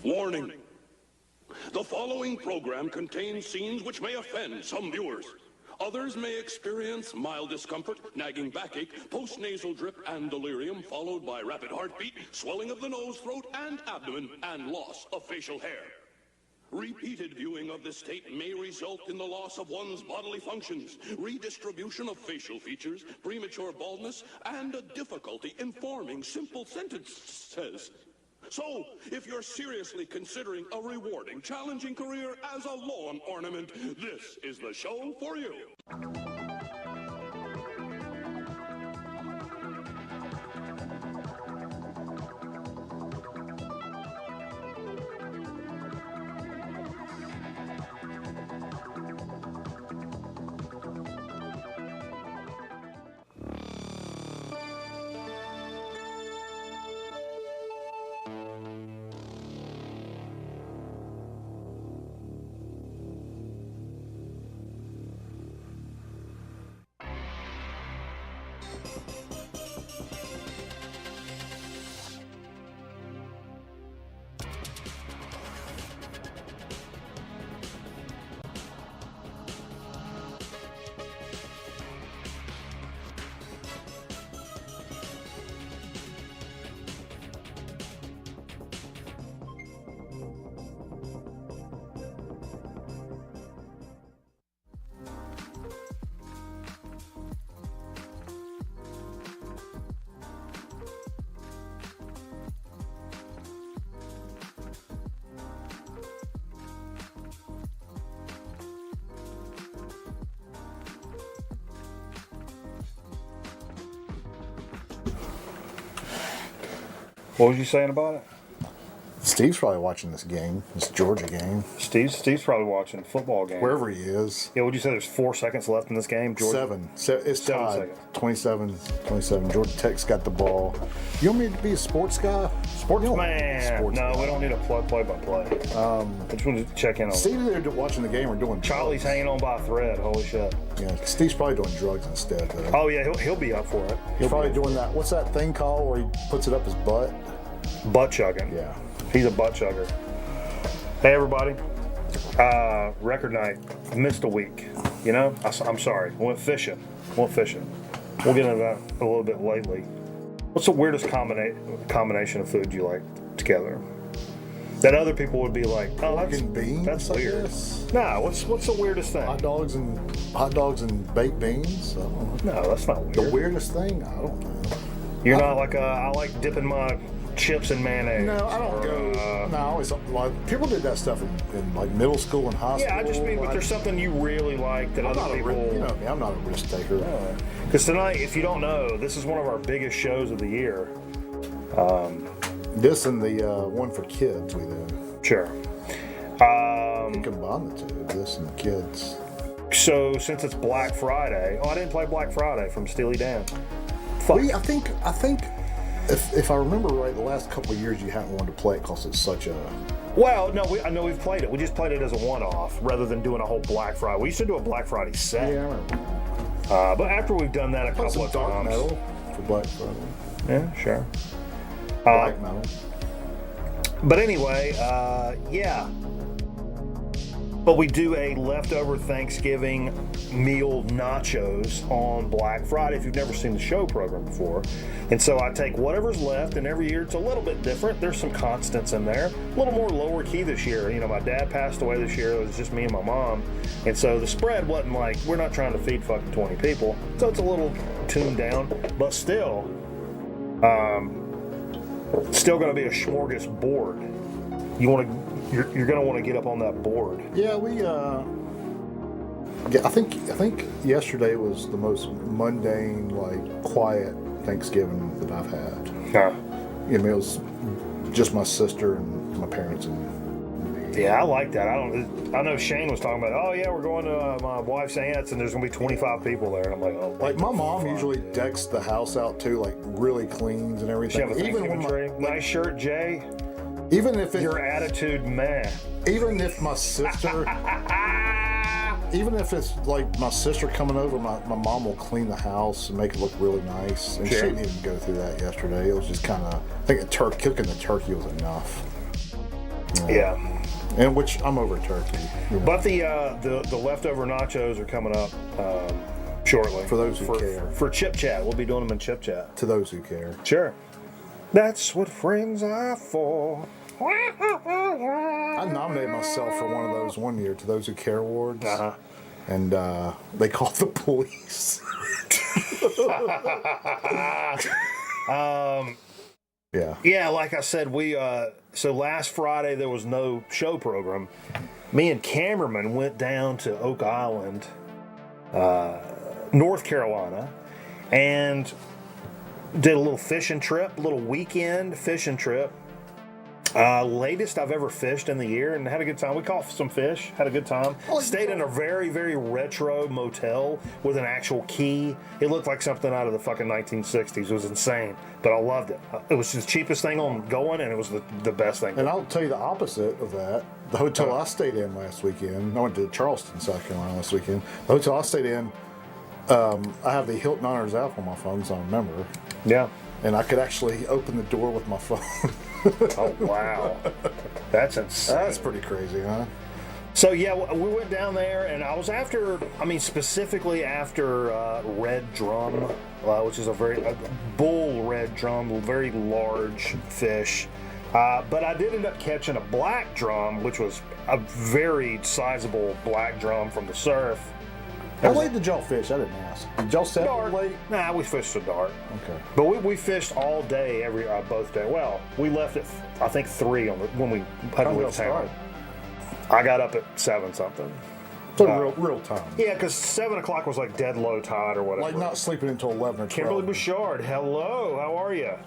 Warning. The following program contains scenes which may offend some viewers. Others may experience mild discomfort, nagging backache, postnasal drip, and delirium, followed by rapid heartbeat, swelling of the nose, throat, and abdomen, and loss of facial hair. Repeated viewing of this tape may result in the loss of one's bodily functions, redistribution of facial features, premature baldness, and a difficulty in forming simple sentences. So, if you're seriously considering a rewarding, challenging career as a lawn ornament, this is the show for you. What was you saying about it? Steve's probably watching this game, this Georgia game. Steve's probably watching a football game. Wherever he is. Yeah, would you say there's 4 seconds left in this game? Georgia? It's 7 tied. seconds. 27. Georgia Tech's got the ball. You want me to be a sports guy? Man. We don't need a play-by-play. I just wanted to check in on Steve's either watching the game or doing Charlie's drugs. hanging on by a thread. Holy shit. Yeah, Steve's probably doing drugs instead, though. Oh, yeah, he'll be up for it. He's probably doing that. What's that thing called where he puts it up his butt? Butt chugging. Yeah. He's a butt chugger. Hey, everybody. Record night. Missed a week. You know? I'm sorry. Went fishing. We'll get into that a little bit lately. What's the weirdest combination of food you like together? That other people would be like, oh, Pork and beans, that's I weird. guess. Nah, what's the weirdest thing? Hot dogs and baked beans. I don't know. No, that's not weird. The weirdest thing? I don't know. You're not like I like dipping my chips in mayonnaise. No, I don't go. No, I always people did that stuff in like middle school and high school. Yeah, I just mean, but there's something you really like that other people. You know me, I'm not a risk taker. Because tonight, if you don't know, this is one of our biggest shows of the year. This and the one for kids we did. Sure. You combine the two, this and the kids. So since it's Black Friday, I didn't play Black Friday from Steely Dan. Fuck. I think if I remember right, the last couple of years you haven't wanted to play it because it's such a. Well, no, I know we've played it. We just played it as a one-off rather than doing a whole Black Friday. We used to do a Black Friday set. Yeah, I remember. But after we've done that a couple of dark times. metal for Black Friday. Yeah, sure. Black metal. But anyway, yeah. But we do a leftover Thanksgiving meal nachos on Black Friday if you've never seen the show program before. And so I take whatever's left, and every year it's a little bit different. There's some constants in there. A little more lower key this year. You know, my dad passed away this year. It was just me and my mom. And so the spread wasn't like, we're not trying to feed fucking 20 people. So it's a little tuned down. But still, still going to be a smorgasbord. You're going to want to get up on that board. Yeah, I think yesterday was the most mundane, like quiet Thanksgiving that I've had. Huh. You know, it was just my sister and my parents and me. Yeah, I like that. I know Shane was talking about, oh yeah, we're going to my wife's aunt's and there's going to be 25 people there. And I'm like, oh. Like my mom usually decks the house out too, like really cleans and everything. She have a Thanksgiving tree. Nice shirt, Jay. Even if your attitude, man. Even if my sister, even if it's like my sister coming over, my mom will clean the house and make it look really nice. And sure. She didn't even go through that yesterday. It was just kind of, I think cooking the turkey was enough. Yeah. And which I'm over turkey. You know. But the leftover nachos are coming up shortly. For those who care. For Chip Chat. We'll be doing them in Chip Chat. To those who care. Sure. That's what friends are for. I nominated myself for one of those one year, To Those Who Care awards. Uh-huh. And they called the police. Yeah. Yeah, like I said, so last Friday there was no show program. Me and cameraman went down to Oak Island, North Carolina, and did a little fishing trip, a little weekend fishing trip. Latest I've ever fished in the year, and had a good time. We caught some fish, had a good time. Stayed in a very, very retro motel with an actual key. It looked like something out of the fucking 1960s. It was insane, but I loved it. It was the cheapest thing on going, and it was the best thing. And I'll tell you the opposite of that. The hotel I stayed in last weekend, I went to Charleston, South Carolina last weekend. The hotel I stayed in, I have the Hilton Honors app on my phone, so I remember. Yeah. And I could actually open the door with my phone. Oh, wow. That's insane. That's pretty crazy, huh? So, yeah, we went down there, and I was specifically after red drum, which is a bull red drum, very large fish. But I did end up catching a black drum, which was a very sizable black drum from the surf. How late did y'all fish? I didn't ask. Did y'all set up late? Nah, we fished till dark. Okay. But we fished all day, both days. Well, we left at, I think, 3 when we had to leave town. I got up at 7 something. So real time. Yeah, because 7 o'clock was like dead low tide or whatever. Like not sleeping until 11 or 12. Kimberly Bouchard, hello, how are you?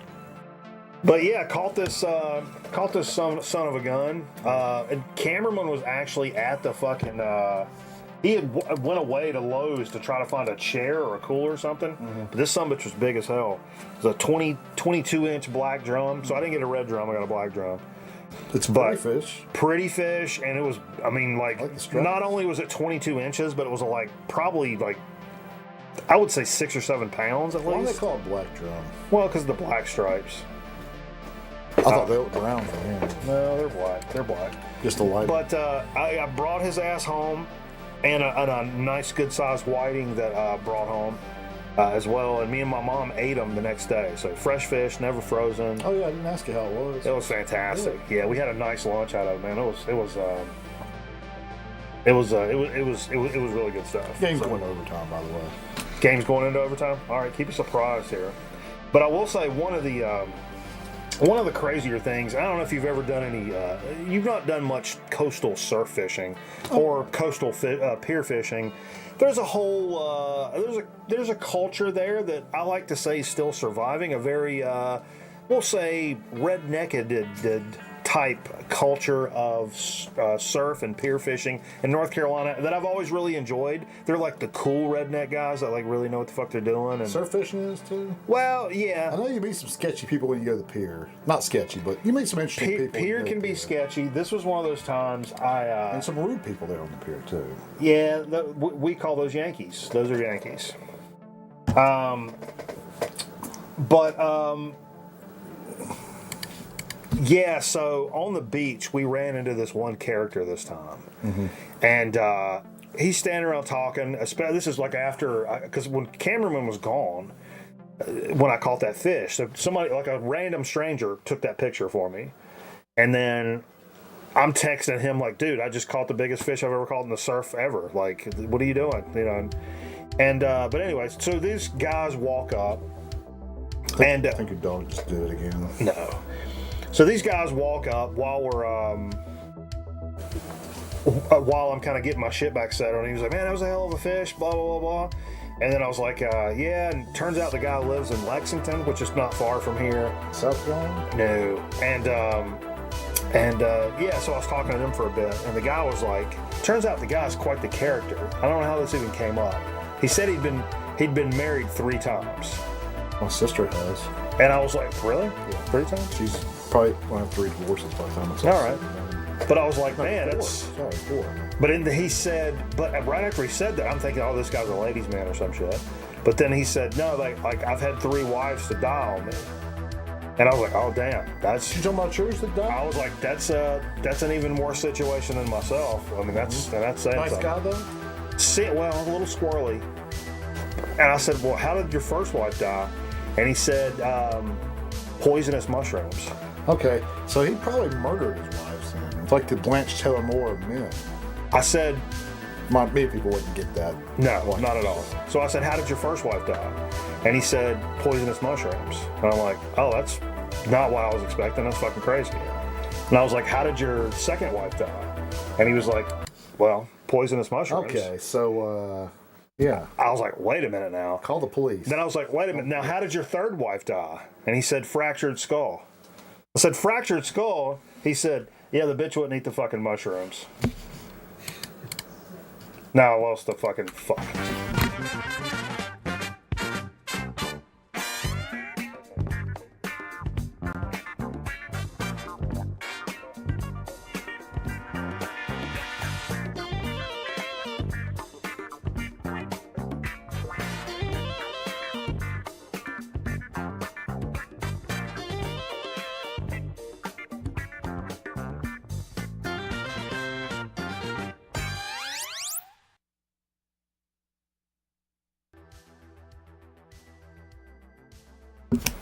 But yeah, caught this son of a gun. And cameraman was actually at the fucking. He had went away to Lowe's to try to find a chair or a cooler or something. Mm-hmm. But this sumbitch was big as hell. It was a 22-inch black drum. So I didn't get a red drum, I got a black drum. It's pretty fish. Pretty fish, and it was, not only was it 22 inches, but it was probably I would say 6 or 7 pounds at least. Why do they call it black drum? Well, because of the black stripes. I thought they were brown for him. No, they're black. They're black. Just a light. But I brought his ass home. And a nice, good-sized whiting that I brought home as well. And me and my mom ate them the next day. So fresh fish, never frozen. Oh yeah, I didn't ask you how it was. It was fantastic. Yeah, we had a nice lunch out of it, man. It was really good stuff. Game's going to overtime, by the way. Game's going into overtime. All right, keep us surprised here. But I will say one of the crazier things, I don't know if you've ever done any, you've not done much coastal surf fishing or coastal pier fishing. There's a whole, there's a culture there that I like to say is still surviving, a very, we'll say rednecked type culture of surf and pier fishing in North Carolina that I've always really enjoyed. They're like the cool redneck guys that really know what the fuck they're doing. And surf fishing is too? Well, yeah. I know you meet some sketchy people when you go to the pier. Not sketchy, but you meet some interesting people. Pier can be sketchy. This was one of those times and some rude people there on the pier too. Yeah, we call those Yankees. Those are Yankees. Yeah, so on the beach, we ran into this one character this time. Mm-hmm. And he's standing around talking. This is after, because when cameraman was gone, when I caught that fish, so somebody, a random stranger, took that picture for me. And then I'm texting him dude, I just caught the biggest fish I've ever caught in the surf ever. What are you doing? But anyways, so these guys walk up. I think your dog just did it again. No. So these guys walk up while I'm kind of getting my shit back set on. He was like, man, that was a hell of a fish, blah, blah, blah, blah. And then I was like, yeah. And turns out the guy lives in Lexington, which is not far from here. South Carolina? No. Yeah, so I was talking to them for a bit. And the guy was like, turns out the guy's quite the character. I don't know how this even came up. He said he'd been married 3 times. My sister has. And I was like, really? Yeah. 3 times? She's probably going to have 3 divorces by the time it's all right. But I was like, man, it's... Sorry, 4. But he said, but right after he said that, I'm thinking, oh, this guy's a ladies' man or some shit. But then he said, no, I've had 3 wives to die on me. And I was like, oh damn, that's. You talking about yours that died? I was like, that's an even worse situation than myself. I mean, that's saying Nice something. guy though. Well, a little squirrely. And I said, well, how did your first wife die? And he said, poisonous mushrooms. Okay, so he probably murdered his wife. Then. It's like the Blanche Taylor Moore of men. I said, Many people wouldn't get that. no, not at all. So I said, how did your first wife die? And he said, poisonous mushrooms. And I'm like, oh, that's not what I was expecting. That's fucking crazy. And I was like, how did your second wife die? And he was like, well, poisonous mushrooms. Okay, so yeah. I was like, wait a minute now. Call the police. Then I was like, wait a minute. Now, how did your third wife die? And he said, fractured skull. I said, fractured skull? He said, yeah, the bitch wouldn't eat the fucking mushrooms. Now I lost the fucking fuck.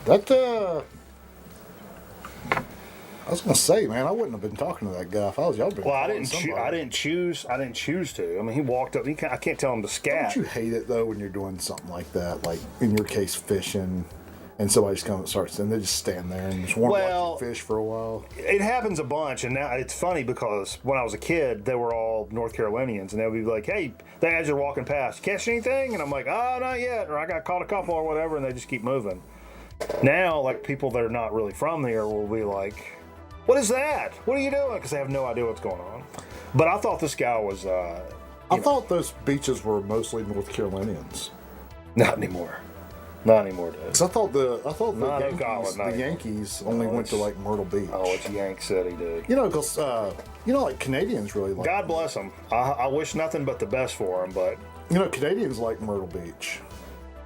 That I was gonna say, man, I wouldn't have been talking to that guy if I was y'all. Well, I didn't choose to. I mean, he walked up. I can't tell him to scat. Don't you hate it though when you're doing something like that, like in your case, fishing, and somebody's coming and starts, and they just stand there and just want to watch you fish for a while? It happens a bunch, and now it's funny because when I was a kid, they were all North Carolinians, and they would be like, "Hey, the guys are walking past. Catch anything?" And I'm like, "Oh, not yet," or "I got caught a couple," or whatever, and they just keep moving. Now, like people that are not really from there will be like, "What is that? What are you doing?" Because they have no idea what's going on. But I thought this guy was. I thought those beaches were mostly North Carolinians. Not anymore. Not anymore, dude. Cause I thought the Not Yankees, Ocala, not the Yankees only went to like Myrtle Beach. Oh, it's Yank City, dude. You know, because like Canadians really like. God bless them. I wish nothing but the best for them, but Canadians like Myrtle Beach.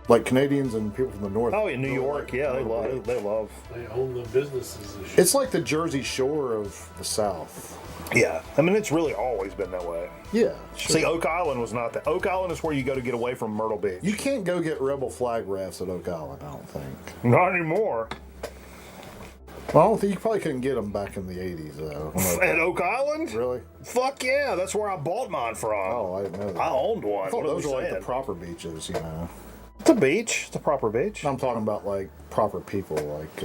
Like Canadians and people from the north. oh, in New York, yeah, they love. They own the businesses and shit. It's like the Jersey Shore of the South. Yeah, I mean it's really always been that way. Yeah. Sure. See, Oak Island was not that. Oak Island is where you go to get away from Myrtle Beach. You can't go get rebel flag rafts at Oak Island, I don't think. Not anymore. Well, I don't think you probably couldn't get them back in the 80s, though. At Oak Island? Really? Fuck yeah, that's where I bought mine from. Oh, I didn't know that. I owned one. I thought What are those we were like saying? the proper beaches, you know. It's a beach. It's a proper beach. I'm talking about like proper people, like,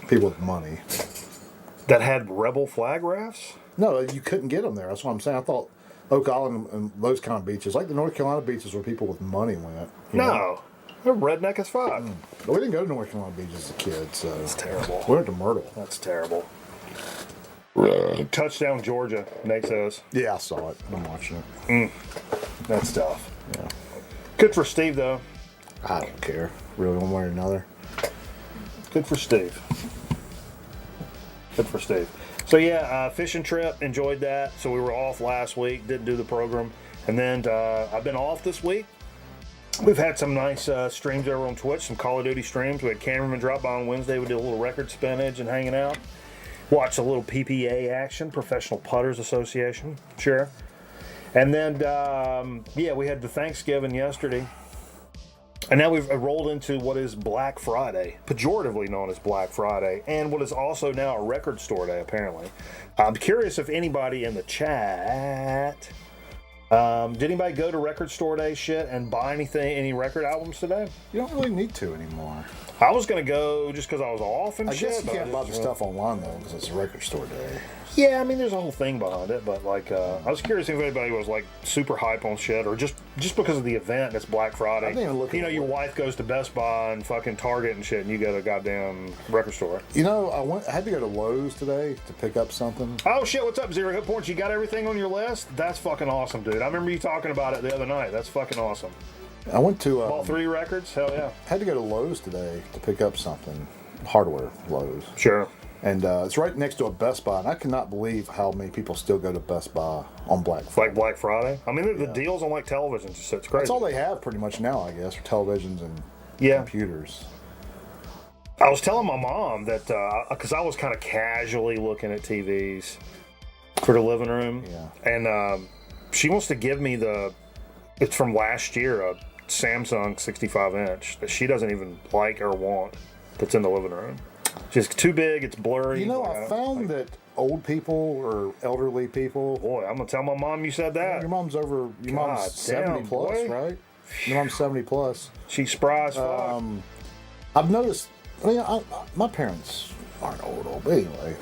people with money. That had rebel flag rafts? No, you couldn't get them there. That's what I'm saying. I thought Oak Island and those kind of beaches, like the North Carolina beaches where people with money went. You know? No. They're redneck as fuck. But we didn't go to North Carolina beaches as a kid, so. It's terrible. We went to Myrtle. That's terrible. Touchdown Georgia, Nate says. Yeah, I saw it. I'm watching it. That's tough. Yeah. Good for Steve, though. I don't care, really, one way or another. Good for Steve. Good for Steve. So yeah, fishing trip, enjoyed that. So we were off last week, didn't do the program. And then I've been off this week. We've had some nice streams over on Twitch, some Call of Duty streams. We had Cameraman drop by on Wednesday. We did a little record spinach and hanging out. Watched a little PPA action, Professional Putters Association. Sure. And then, we had the Thanksgiving yesterday. And now we've rolled into what is Black Friday, pejoratively known as Black Friday, and what is also now a record store day, apparently. I'm curious if anybody in the chat, did anybody go to record store day shit and buy any record albums today? You don't really need to anymore. I was going to go just because I was off and I shit. guess you but can't buy the stuff online, though, because it's a record store day. Yeah, I mean, there's a whole thing behind it, but like, I was curious if anybody was like super hype on shit, or just because of the event. It's Black Friday. I didn't even look at your wife goes to Best Buy and fucking Target and shit, and you go to a goddamn record store. I had to go to Lowe's today to pick up something. Oh shit! What's up, Zero Hit Points? You got everything on your list? That's fucking awesome, dude. I remember you talking about it the other night. That's fucking awesome. I went to Bought 3 records. Hell yeah. Had to go to Lowe's today to pick up something. Hardware Lowe's. Sure. And it's right next to a Best Buy, and I cannot believe how many people still go to Best Buy on Black Friday. Like Black Friday? I mean, the deals on like televisions, it's crazy. That's all they have pretty much now, I guess, for televisions and Yeah. computers. I was telling my mom that because I was kind of casually looking at TVs for the living room, and she wants to give me it's from last year, a Samsung 65-inch that she doesn't even like or want. That's in the living room. It's too big. It's blurry. You know, I found that old people or elderly people. Boy, I'm gonna tell my mom you said that. Your mom's over. Your God mom's 70 damn, plus, boy. right? Your mom's 70 plus. She's spry as fuck. I've noticed. I mean, my parents aren't old, but anyway,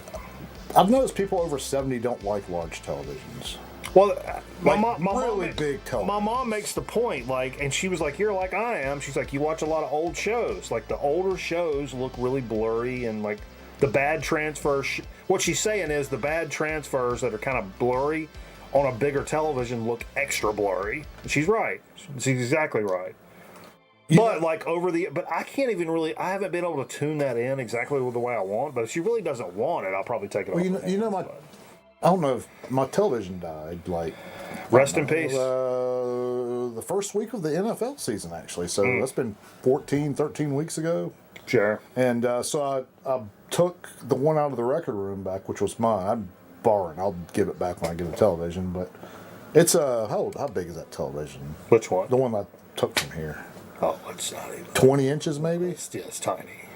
I've noticed people over 70 don't like large televisions. Well, my really mom, big television. My mom makes the point, like, and she was like, "You're like I am." She's like, "You watch a lot of old shows. Like the older shows look really blurry, and like the bad transfers." What she's saying is the bad transfers that are kind of blurry on a bigger television look extra blurry. And she's right. She's exactly right. But I can't even really. I haven't been able to tune that in exactly the way I want. But if she really doesn't want it, I'll probably take it off. You know, I don't know if my television died. Like, rest in peace. The first week of the NFL season, actually. So that's been 13 weeks ago. Sure. And so I took the one out of the record room back, which was mine. I'm borrowing. I'll give it back when I get a television. But it's how big is that television? Which one? The one I took from here. Oh, it's not even 20 inches, maybe. It's tiny.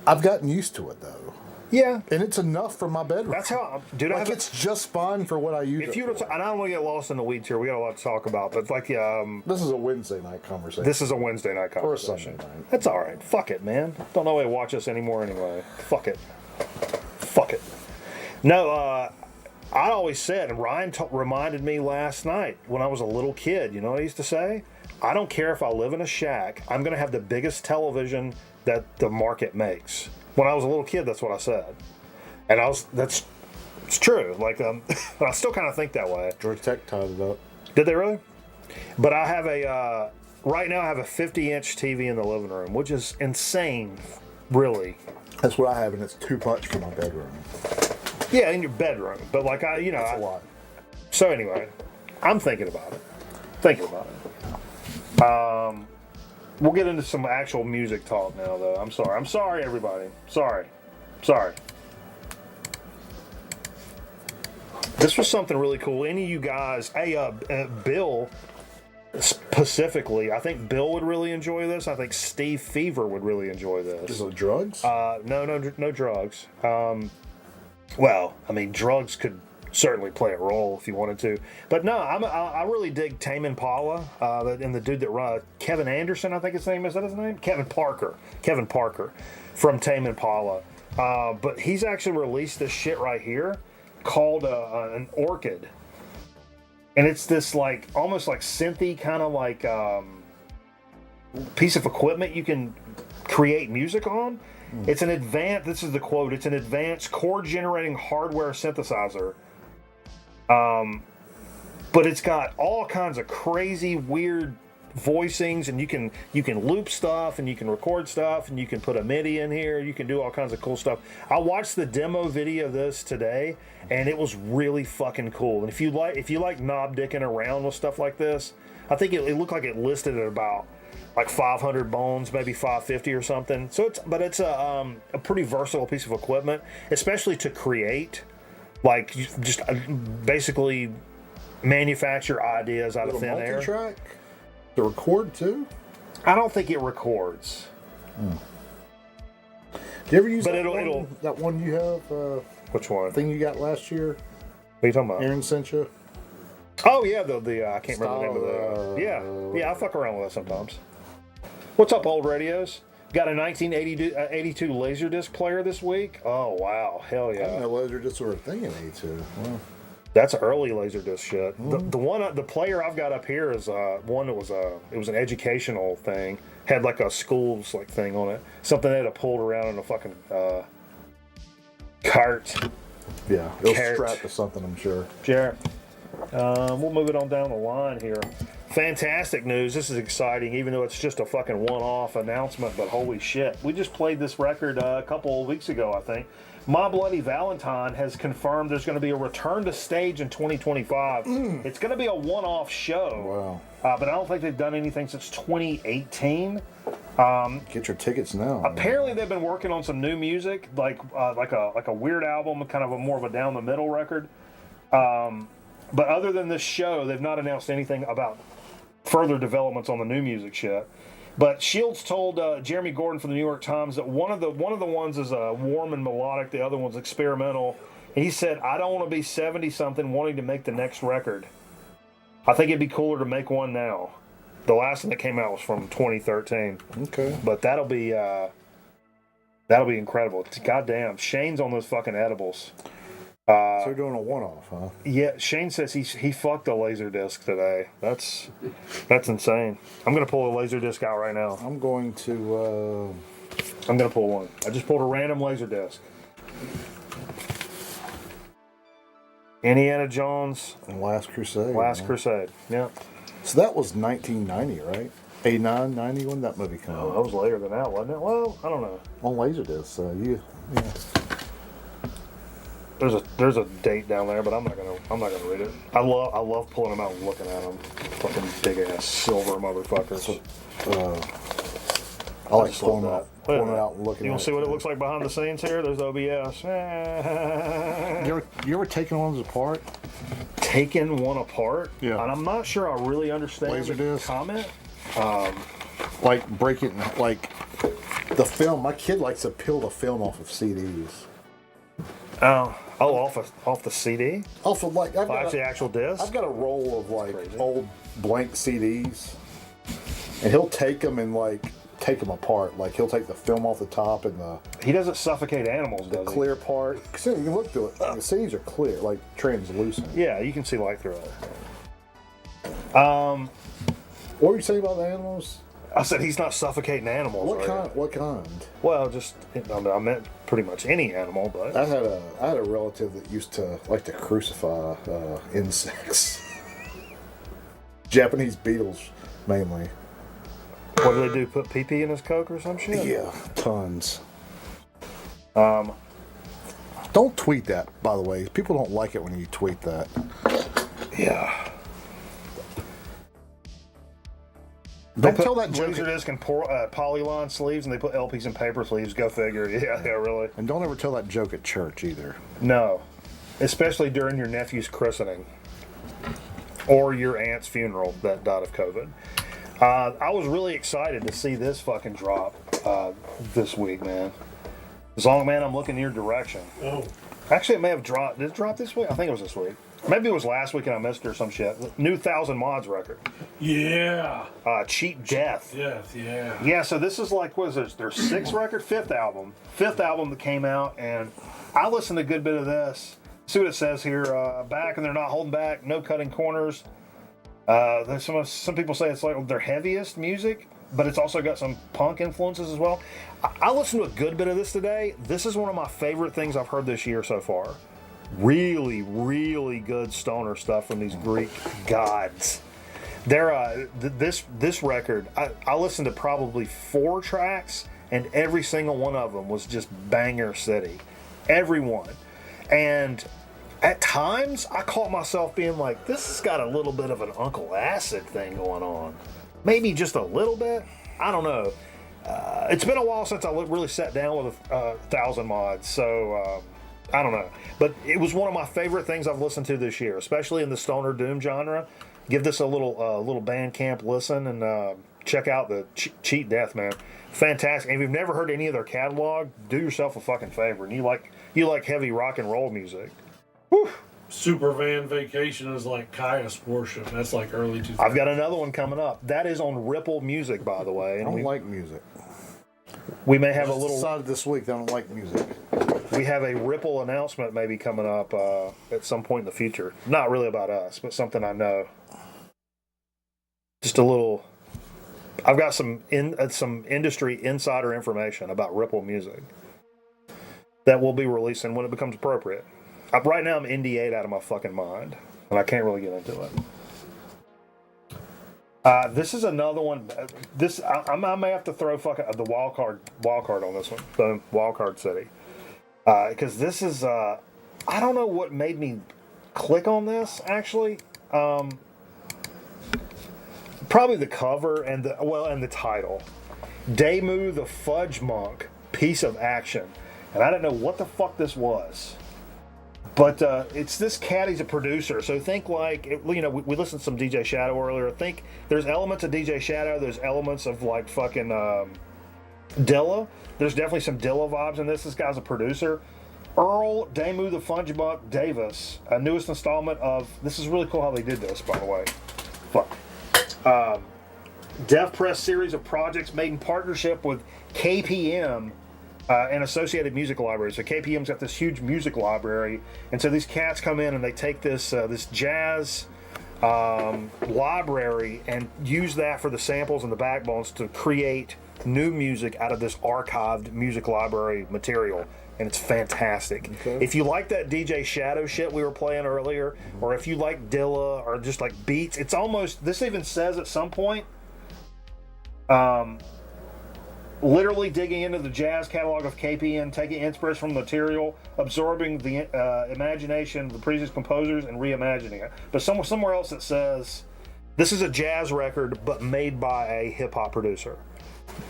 I've gotten used to it though. Yeah, and it's enough for my bedroom. That's how, dude. Like it's just fine for what I use. If you and I don't want to get lost in the weeds here, we got a lot to talk about. But like, this is a Wednesday night conversation. This is a Wednesday night conversation. Or a Sunday night. That's all right. Fuck it, man. Don't nobody watch us anymore anyway. Fuck it. Fuck it. No, I always said, and Ryan reminded me last night when I was a little kid. You know what I used to say? I don't care if I live in a shack. I'm going to have the biggest television that the market makes. When I was a little kid, that's what I said. And it's true. Like, I still kind of think that way. Georgia Tech tied it up. Did they really? But I have right now I have a 50-inch TV in the living room, which is insane, really. That's what I have, and it's too much for my bedroom. Yeah, in your bedroom. But like, That's a lot. So anyway, I'm thinking about it. We'll get into some actual music talk now, though. I'm sorry, everybody. Sorry. This was something really cool. Any of you guys, Bill, specifically, I think Bill would really enjoy this. I think Steve Fever would really enjoy this. Is it drugs? No drugs. Well, I mean, drugs could certainly play a role if you wanted to. But no, I really dig Tame Impala, and the dude that Kevin Anderson, I think his name is. That his name? Kevin Parker from Tame Impala. But he's actually released this shit right here called an Orchid. And it's this like almost like synthy kind of like piece of equipment you can create music on. It's an advanced, this is the quote, it's an advanced chord generating hardware synthesizer. But it's got all kinds of crazy, weird voicings, and you can loop stuff, and you can record stuff, and you can put a MIDI in here. You can do all kinds of cool stuff. I watched the demo video of this today, and it was really fucking cool. And if you like knob dicking around with stuff like this, I think it looked like it listed at about like 500 bones, maybe 550 or something. So it's a pretty versatile piece of equipment, especially to create. Like, you just basically manufacture ideas out of thin air. Multi-track? To record, too? I don't think it records. Do you ever use But that one you have? Which one? Thing you got last year? What are you talking about? Aaron sent you? Oh, yeah, the I can't remember the name of the... Yeah, I fuck around with that sometimes. What's up, old radios? Got a 1982 Laserdisc player this week. Oh, wow. Hell yeah. I didn't know Laserdiscs were a thing in 82. Well, that's early Laserdisc shit. The player I've got up here is one that was it was an educational thing. Had like a school's like thing on it. Something they had pulled around in a fucking cart. Yeah, it was strapped to something, I'm sure. Jarrett. We'll move it on down the line here. Fantastic news. This is exciting, even though it's just a fucking one-off announcement, but holy shit. We just played this record a couple of weeks ago, I think. My Bloody Valentine has confirmed there's going to be a return to stage in 2025. It's going to be a one-off show. Wow. But I don't think they've done anything since 2018. Get your tickets now. Apparently, they've been working on some new music, like a weird album, kind of more of a down the middle record. But other than this show, they've not announced anything about further developments on the new music shit. But Shields told Jeremy Gordon from the New York Times that one of the ones is warm and melodic, the other one's experimental. And he said, "I don't want to be 70-something wanting to make the next record. I think it'd be cooler to make one now." The last one that came out was from 2013. Okay. But that'll be incredible. Goddamn, Shane's on those fucking edibles. So you're doing a one-off, huh? Yeah, Shane says he fucked a Laserdisc today. That's insane. I'm gonna pull a Laserdisc out right now. I'm going to. I'm gonna pull one. I just pulled a random Laserdisc. Indiana Jones. And Last Crusade. Last Crusade. Yeah. So that was 1990, right? 89, 90 when that movie came Oh, out. that was later than that, wasn't it? Well, I don't know. On Laserdisc, so yeah. There's a date down there, but I'm not gonna read it. I love pulling them out and looking at them. Fucking big ass silver motherfuckers. I like just pulling love it that. out and looking You at want to see what it looks like behind the scenes here? There's OBS. You ever taken ones apart? Taking one apart? Yeah. And I'm not sure I really understand the Laserdisc? comment. Like break it, like the film. My kid likes to peel the film off of CDs. Off the CD? Off of like I've Off got the a, actual disc? I've got a roll of like crazy. old blank CDs, and he'll take them and like take them apart. Like he'll take the film off the top and the He doesn't suffocate animals, does he? clear part. So you can look through it. The CDs are clear, like translucent. Yeah, you can see light through it. What were you saying about the animals? I said he's not suffocating animals. What right? kind? What kind? Well, just I meant pretty much any animal, but I had a relative that used to like to crucify insects. Japanese beetles, mainly. what do they do? Put pee-pee in his Coke or some shit? Yeah, tons. Don't tweet that, by the way. People don't like it when you tweet that. Yeah. Don't tell that joke. Laserdisc and polyline sleeves, and they put LPs in paper sleeves. Go figure. Yeah, really. And don't ever tell that joke at church either. No, especially during your nephew's christening or your aunt's funeral that died of COVID. I was really excited to see this fucking drop this week, man. Zong, man, I'm looking in your direction. Oh, Actually, it may have dropped. Did it drop this week? I think it was this week. Maybe it was last week and I missed it or some shit. New 1,000 Mods record. yeah. Cheat Death. Yeah. Yeah, so this is like, what is this? Their sixth record? Fifth album that came out, and I listened to a good bit of this. See what it says here. Back, and they're not holding back. No cutting corners. There's some people say it's like their heaviest music, but it's also got some punk influences as well. I listened to a good bit of this today. This is one of my favorite things I've heard this year so far. Really, really good stoner stuff from these Greek gods. They're this record. I listened to probably 4 tracks, and every single one of them was just banger city. Every one. And at times, I caught myself being like, this has got a little bit of an Uncle Acid thing going on. Maybe just a little bit. I don't know. It's been a while since I really sat down with 1,000 Mods, so I don't know. But it was one of my favorite things I've listened to this year, especially in the stoner doom genre. Give this a little Bandcamp listen and check out the Cheat Death, man. Fantastic. And if you've never heard any of their catalog, do yourself a fucking favor. And you like heavy rock and roll music. Whew. Supervan Vacation is like Caius Worship. That's like early 2000s. I've got another one coming up. That is on Ripple Music, by the way. I And don't like music. we may have a Just little. decided this week that I don't like music. We have a Ripple announcement maybe coming up at some point in the future. Not really about us, but something I know. Just a little. I've got some industry insider information about Ripple Music that we'll be releasing when it becomes appropriate. Right now I'm NDA'd out of my fucking mind, and I can't really get into it. This is another one. I may have to throw the wild card on this one. The wild card city, because this is I don't know what made me click on this actually. probably the cover and the title. Damu the Fudge Monk, Piece of Action. And I didn't know what the fuck this was. But it's this cat, he's a producer. So think like, we listened to some DJ Shadow earlier. Think there's elements of DJ Shadow. There's elements of like fucking Dilla. There's definitely some Dilla vibes in this. This guy's a producer. Earl Damu the Fudge Monk Davis, a newest installment of, this is really cool how they did this, by the way. Fuck. Dev Press series of projects made in partnership with KPM and Associated Music Library. So KPM's got this huge music library, and so these cats come in and they take this this jazz library and use that for the samples and the backbones to create new music out of this archived music library material. And it's fantastic. Okay. If you like that DJ Shadow shit we were playing earlier, or if you like Dilla or just like beats, it's almost, this even says at some point, literally digging into the jazz catalog of KPN, taking inspiration from the material, absorbing the imagination of the previous composers and reimagining it. But somewhere else it says, this is a jazz record but made by a hip-hop producer.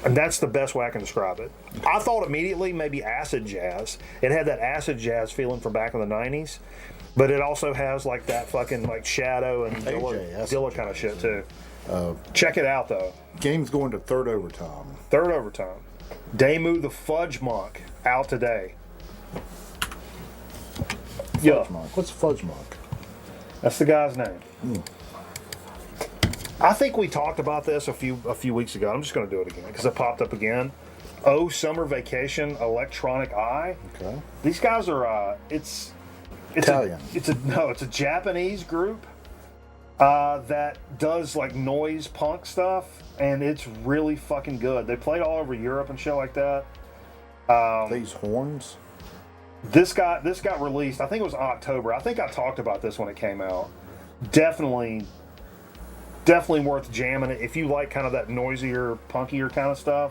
And that's the best way I can describe it. I thought immediately maybe acid jazz. It had that acid jazz feeling from back in the 90s, but it also has like that fucking like Shadow and Dilla kind of shit too. Check it out though. Game's going to third overtime. Third overtime. Damu the Fudge Monk, out today. Fudge Monk. What's a Fudge Monk? That's the guy's name. I think we talked about this a few weeks ago. I'm just going to do it again because it popped up again. Oh, Summer Vacation, Electronic Eye. Okay. These guys are it's Italian. It's a Japanese group that does like noise punk stuff, and it's really fucking good. They played all over Europe and shit like that. These horns. This got released. I think it was October. I think I talked about this when it came out. Definitely worth jamming it if you like kind of that noisier, punkier kind of stuff.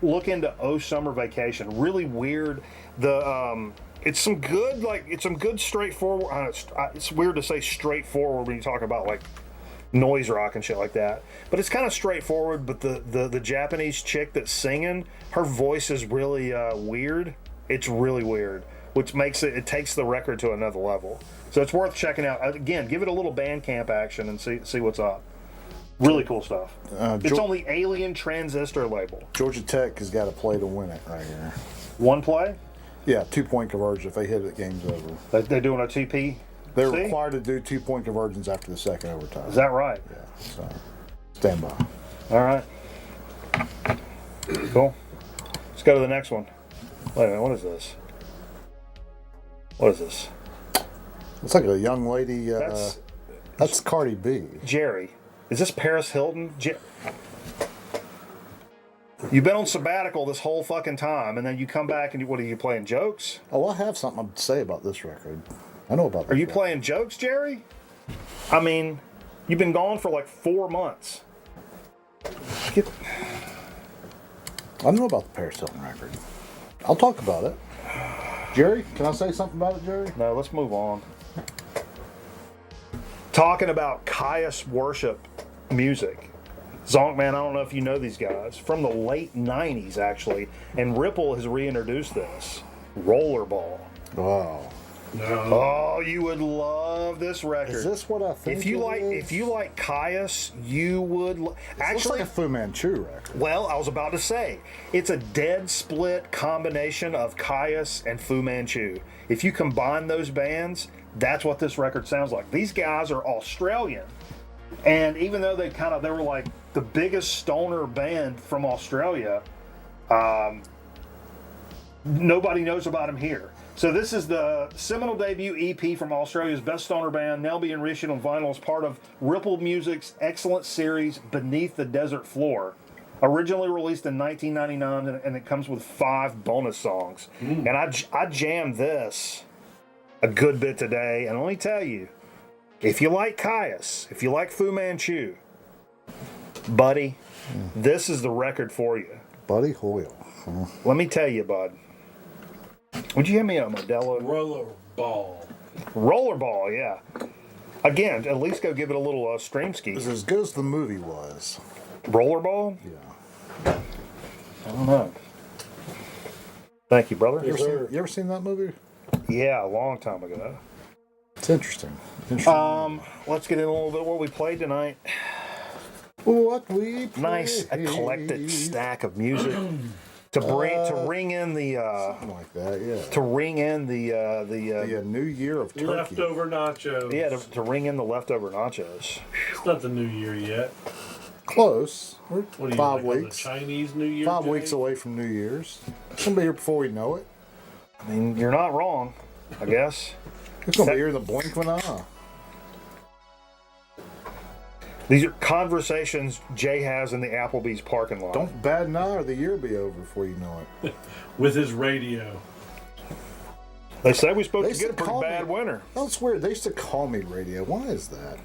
Look into Oh Summer Vacation. Really weird. It's some good straightforward. It's weird to say straightforward when you talk about like noise rock and shit like that. But it's kind of straightforward. But the Japanese chick that's singing, her voice is really weird. It's really weird, which makes it takes the record to another level. So it's worth checking out. Again, give it a little Bandcamp action and see what's up. Really cool stuff. It's on the Alien Transistor label. Georgia Tech has got a play to win it right here. One play? Yeah, 2-point conversion. If they hit it, game's over. They're doing a TP? They're required to do 2-point conversions after the second overtime. Is that right? Yeah, so stand by. All right. Cool. Let's go to the next one. Wait a minute, what is this? What is this? It's like a young lady. That's Cardi B. Jerry. Is this Paris Hilton? You've been on sabbatical this whole fucking time, and then you come back and what are you playing jokes? Oh, I have something to say about this record. I know about this. Are you playing jokes, Jerry? I mean, you've been gone for like 4 months. I know about the Paris Hilton record. I'll talk about it. Jerry, can I say something about it, Jerry? No, let's move on. Talking about Caius Worship music. Zonkman, I don't know if you know these guys. From the late 90s, actually. And Ripple has reintroduced this. Rollerball. Wow. No. Oh, you would love this record. Is this what I think If you like Caius, you would... Actually, looks like a Fu Manchu record. Well, I was about to say, it's a dead split combination of Caius and Fu Manchu. If you combine those bands, that's what this record sounds like. These guys are Australian. And even though they were like the biggest stoner band from Australia, nobody knows about them here. So this is the seminal debut EP from Australia's best stoner band, now being reissued on vinyl as part of Ripple Music's excellent series Beneath the Desert Floor. Originally released in 1999, and it comes with 5 bonus songs. And I jammed this a good bit today, and let me tell you, if you like Caius, if you like Fu Manchu, buddy, this is the record for you. Buddy Hoyle. Let me tell you, bud. Would you hand me a Modelo? Rollerball. Rollerball, yeah. Again, at least go give it a little stream ski. It's as good as the movie was. Rollerball? Yeah. I don't know. Thank you, brother. You ever seen that movie? Yeah, a long time ago. It's interesting. Let's get in a little bit what we played tonight. What we played. Nice eclectic stack of music to ring in the something like that, yeah. to ring in the New Year of Turkey. Leftover nachos. yeah to ring in the leftover nachos. It's not the New Year yet. Close. We're What are you, 5 like, on the weeks. Chinese New Year? 5 Jay? weeks away from New Year's. It's gonna be here before we know it. I mean, you're not wrong, I guess. It's gonna be here in the blink of an eye. These are conversations Jay has in the Applebee's parking lot. Don't bat an eye or the year will be over before you know it. With his radio. They say we're supposed They to get a used to pretty call bad me- winter. That's weird. They used to call me radio. Why is that?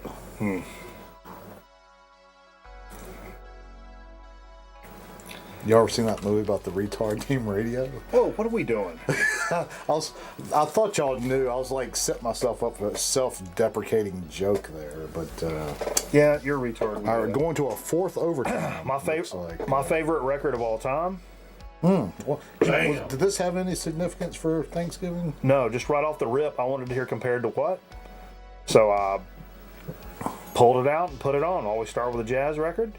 You ever seen that movie about the retard named Radio? Whoa, what are we doing? I thought y'all knew. I was like setting myself up for a self-deprecating joke there, but Yeah, you're a retard. all right, going to a fourth overtime. My looks favorite, like. my favorite record of all time. Well, Damn. did this have any significance for Thanksgiving? No, just right off the rip, I wanted to hear compared to what. So I pulled it out and put it on. Always start with a jazz record.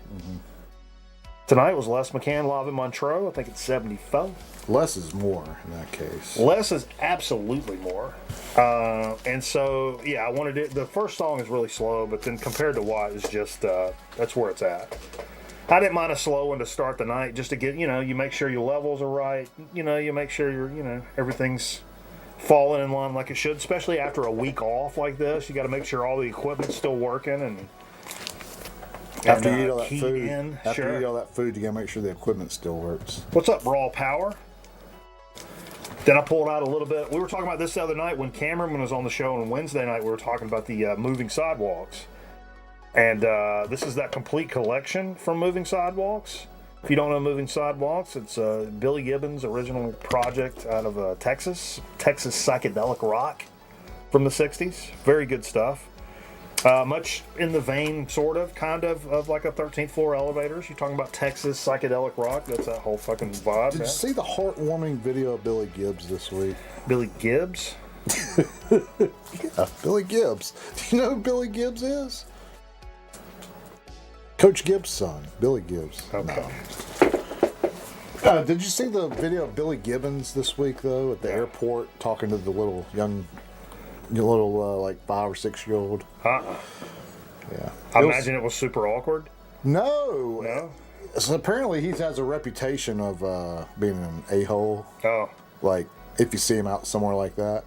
Tonight was Les McCann live in Montreux. I think it's 74. Less is more in that case. Less is absolutely more. And so, yeah, I wanted it. The first song is really slow, but then compared to what is just, that's where it's at. I didn't mind a slow one to start the night just to get, you make sure your levels are right. You make sure everything's falling in line like it should, especially after a week off like this. You got to make sure all the equipment's still working and After you eat all that keyed food, in. after Sure. you eat all that food, you gotta make sure the equipment still works. What's up, Raw Power? Then I pulled out a little bit. We were talking about this the other night when Cameron was on the show on Wednesday night. We were talking about the Moving Sidewalks. And this is that complete collection from Moving Sidewalks. If you don't know Moving Sidewalks, it's Billy Gibbons' original project out of Texas psychedelic rock from the 60s. Very good stuff. Much in the vein, kind of like a 13th floor elevators. You're talking about Texas psychedelic rock. That's that whole fucking vibe. Did you see the heartwarming video of Billy Gibbs this week? Billy Gibbs? Billy Gibbs. Do you know who Billy Gibbs is? Coach Gibbs' son, Billy Gibbs. Okay. No. Did you see the video of Billy Gibbons this week, though, at the airport, talking to the little like 5 or 6 year old? Uh-uh. Yeah. I imagine it was super awkward. No. No? So apparently he has a reputation of being an a-hole. Oh. Like, if you see him out somewhere like that.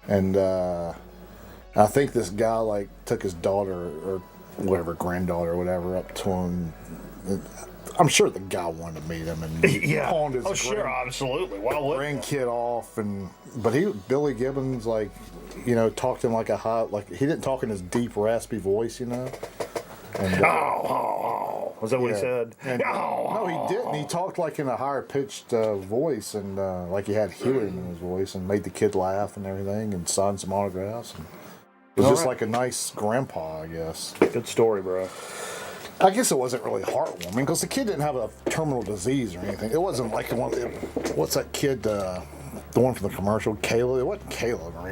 And I think this guy, like, took his daughter or whatever, granddaughter or whatever, up to him. I'm sure the guy wanted to meet him and Yeah. pawned his Sure, absolutely. Why wouldn't grandkid off. But Billy Gibbons, like, talked to him like he didn't talk in his deep, raspy voice, And, Was that what he said? And, no, he didn't. He talked like in a higher pitched voice and like he had helium in his voice and made the kid laugh and everything and signed some autographs. And it was just like a nice grandpa, I guess. Good story, bro. I guess it wasn't really heartwarming because the kid didn't have a terminal disease or anything. It wasn't like what's that kid? The one from the commercial, Caleb. It wasn't Caleb or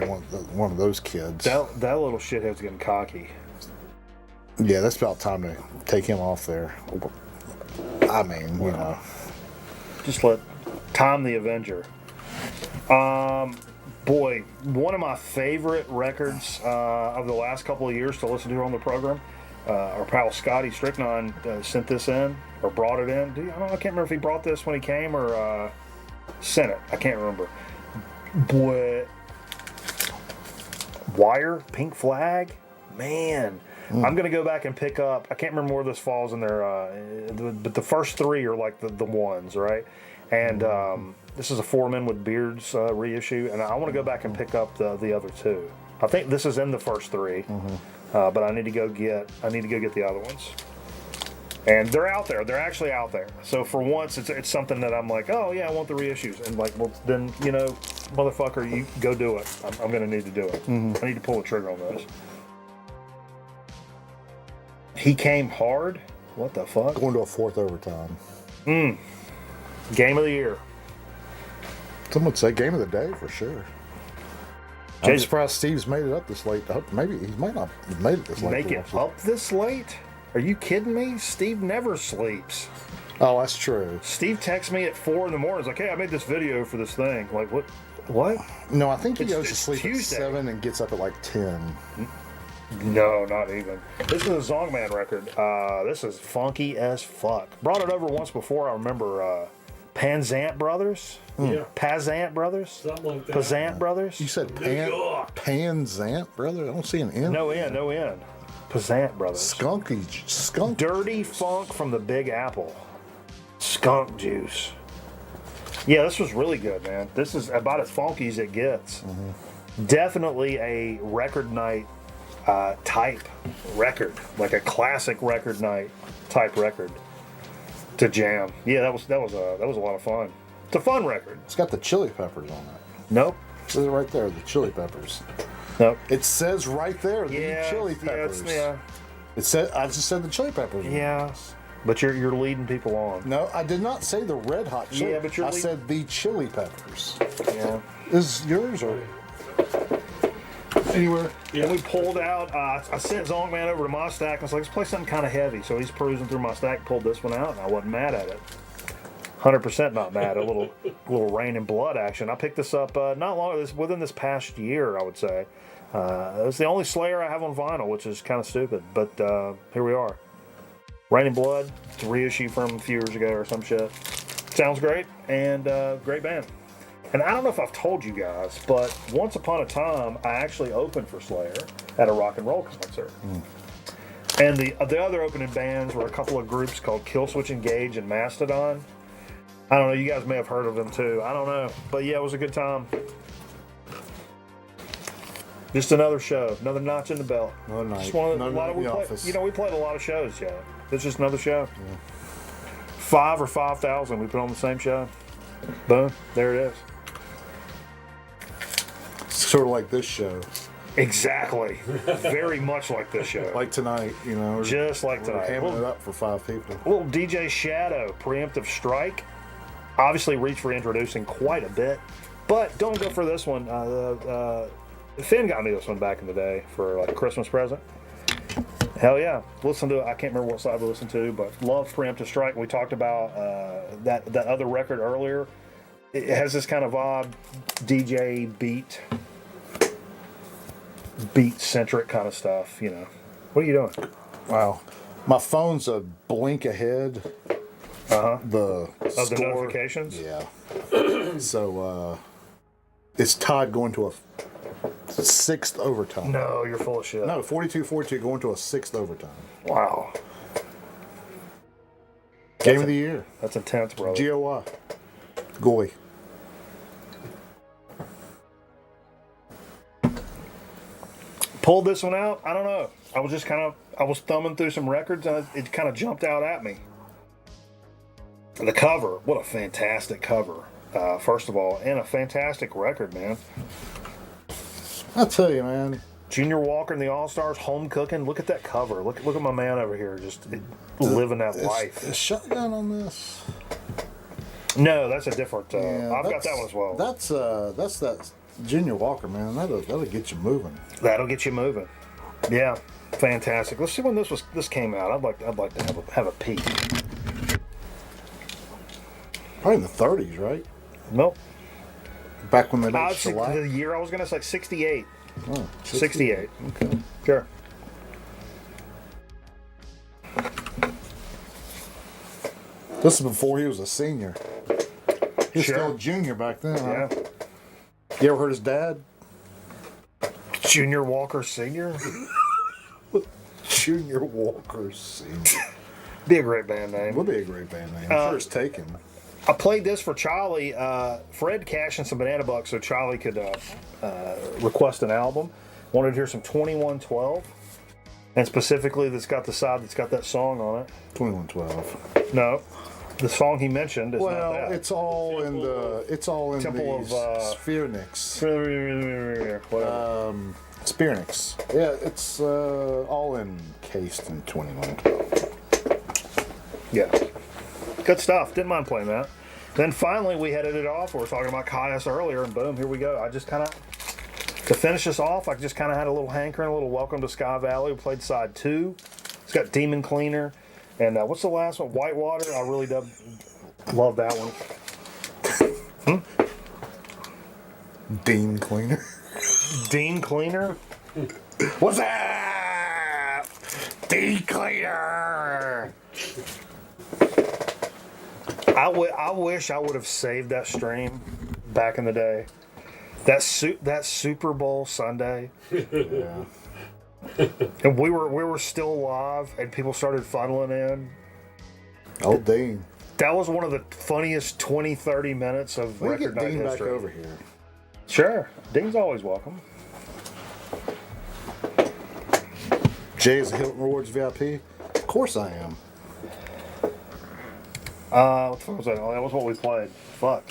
one of those kids. That little shithead's getting cocky. Yeah, that's about time to take him off there. I mean, Just let Tom the Avenger. Boy, one of my favorite records of the last couple of years to listen to on the program. Our pal Scotty Stricknon sent this in or brought it in. I can't remember if he brought this when he came or sent it. I can't remember. But Wire, Pink Flag, man. I'm going to go back and pick up. I can't remember where this falls in there, but the first three are like the ones, right? And this is a Four Men with Beards reissue, and I want to go back and pick up the other two. I think this is in the first three, but I need to go get the other ones. And they're out there. They're actually out there. So for once, it's something that I'm like, oh yeah, I want the reissues. And like, well then, motherfucker, you go do it. I'm going to need to do it. I need to pull the trigger on this. He came hard. What the fuck? Going to a fourth overtime. Game of the year. Some would say game of the day for sure. I'm Jason- surprised Steve's made it up this late. Maybe he might not have made it this late. Make it up this late? Are you kidding me? Steve never sleeps. Oh, that's true. Steve texts me at 4 in the morning. He's like, hey, I made this video for this thing. Like, what? What? No, I think he It's- goes to it's sleep Tuesday. at 7 and gets up at like 10. No, not even. This is a Zongman record. This is funky as fuck. Brought it over once before. I remember Panzant Brothers. Yeah. Pazant Brothers. Something like that. Pazant Brothers. You said York. Panzant, brother? I don't see an N. No N, no N. Pazant Brothers. Skunk. Dirty funk from the Big Apple. Skunk juice. Yeah, this was really good, man. This is about as funky as it gets. Definitely a record night type record, like a classic record night type record to jam. Yeah, that was a lot of fun. It's a fun record. It's got the chili peppers on it. Nope. It says it right there, the chili peppers. Nope. It says right there, the Yeah, chili yeah, peppers. yeah. It said I just said the chili peppers. Yeah. But you're leading people on. No, I did not say the red hot chili. Yeah, but you're I leaving- said the chili peppers. Yeah. Is yours or anywhere? And we pulled out, I sent Zongman over to my stack. I was like, let's play something kind of heavy. So he's perusing through my stack, pulled this one out, and I wasn't mad at it. 100% not mad. A little Rain and Blood action. I picked this up not long, within this past year, I would say. It's the only Slayer I have on vinyl, which is kind of stupid. But here we are. Rain and Blood. It's a reissue from a few years ago or some shit. Sounds great, and great band. And I don't know if I've told you guys, but once upon a time, I actually opened for Slayer at a rock and roll concert. And the other opening bands were a couple of groups called Killswitch Engage and Mastodon. I don't know, you guys may have heard of them too. I don't know. But yeah, it was a good time. Just another show, another notch in the belt. Another night. Just one of Another a lot night of, in we the play, office. you know, we played a lot of shows, yeah. It's just another show. 5 or 5,000, we put on the same show. Boom, there it is. Sort of like this show. Exactly. Very much like this show. Like tonight, you know. we're- Just like we're tonight. hamming it up for 5 people. Little DJ Shadow, Preemptive Strike. Obviously reached for introducing quite a bit. But don't go for this one. Finn got me this one back in the day for like a Christmas present. Hell yeah. Listen to it. I can't remember what side we listened to, but love Preemptive Strike. We talked about that other record earlier. It has this kind of odd DJ beat-centric kind of stuff, you know. What are you doing? Wow. My phone's a blink ahead. The Of the score- notifications? Yeah. So it's tied going to a 6th overtime. No, you're full of shit. No, 42-42 going to a 6th overtime. Wow. Game of the year. That's intense, bro. GOI. Goy. Pulled this one out. I don't know. I was thumbing through some records and it kind of jumped out at me. The cover, what a fantastic cover, first of all, and a fantastic record, man. I tell you, man. Junior Walker and the All Stars, Home Cooking. Look at that cover. Look at my man over here, just living that life. Is Shotgun on this? No, that's a different. Yeah, I've got that one as well. That's that Junior Walker, man. That'll get you moving. That'll get you moving. Yeah, fantastic. Let's see when this came out. I'd like to have a peek. Probably in the 30s, right? Nope. Back when they made The shellac. year I was gonna say 68. Oh, 68. Okay. Sure. This is before he was a senior. He was Sure. still a junior back then. Yeah. Huh? You ever heard his dad? Junior Walker Senior. Junior Walker Senior. Be a great band name. Would be a great band name. I'm sure it's taken. I played this for Charlie. Fred cashed in some banana bucks so Charlie could request an album. Wanted to hear some 2112. And specifically, that's got the side that's got that song on it. 2112. No, the song he mentioned is not Well, that. it's all in Temple the of, Spherenix. Whatever. Spearniks. Yeah, it's all encased in 21. Yeah. Good stuff. Didn't mind playing that. Then finally we headed it off. We were talking about Caius earlier, and boom, here we go. I just kind of, to finish us off, I just kind of had a little hankering, a little Welcome to Sky Valley. We played side 2. It's got Demon Cleaner. And what's the last one? Whitewater. I really love that one. Dean Cleaner. Dean Cleaner? What's that? Dean Cleaner. I wish I would have saved that stream back in the day. That Super Bowl Sunday. Yeah. And we were still alive, and people started funneling in. Oh, Dean. That was one of the funniest 20, 30 minutes of We record get night Dean back history. over here. Sure, Dean's always welcome. Jay is a Hilton Rewards VIP. Of course I am. What the fuck was that? Oh, that was what we played. Fuck.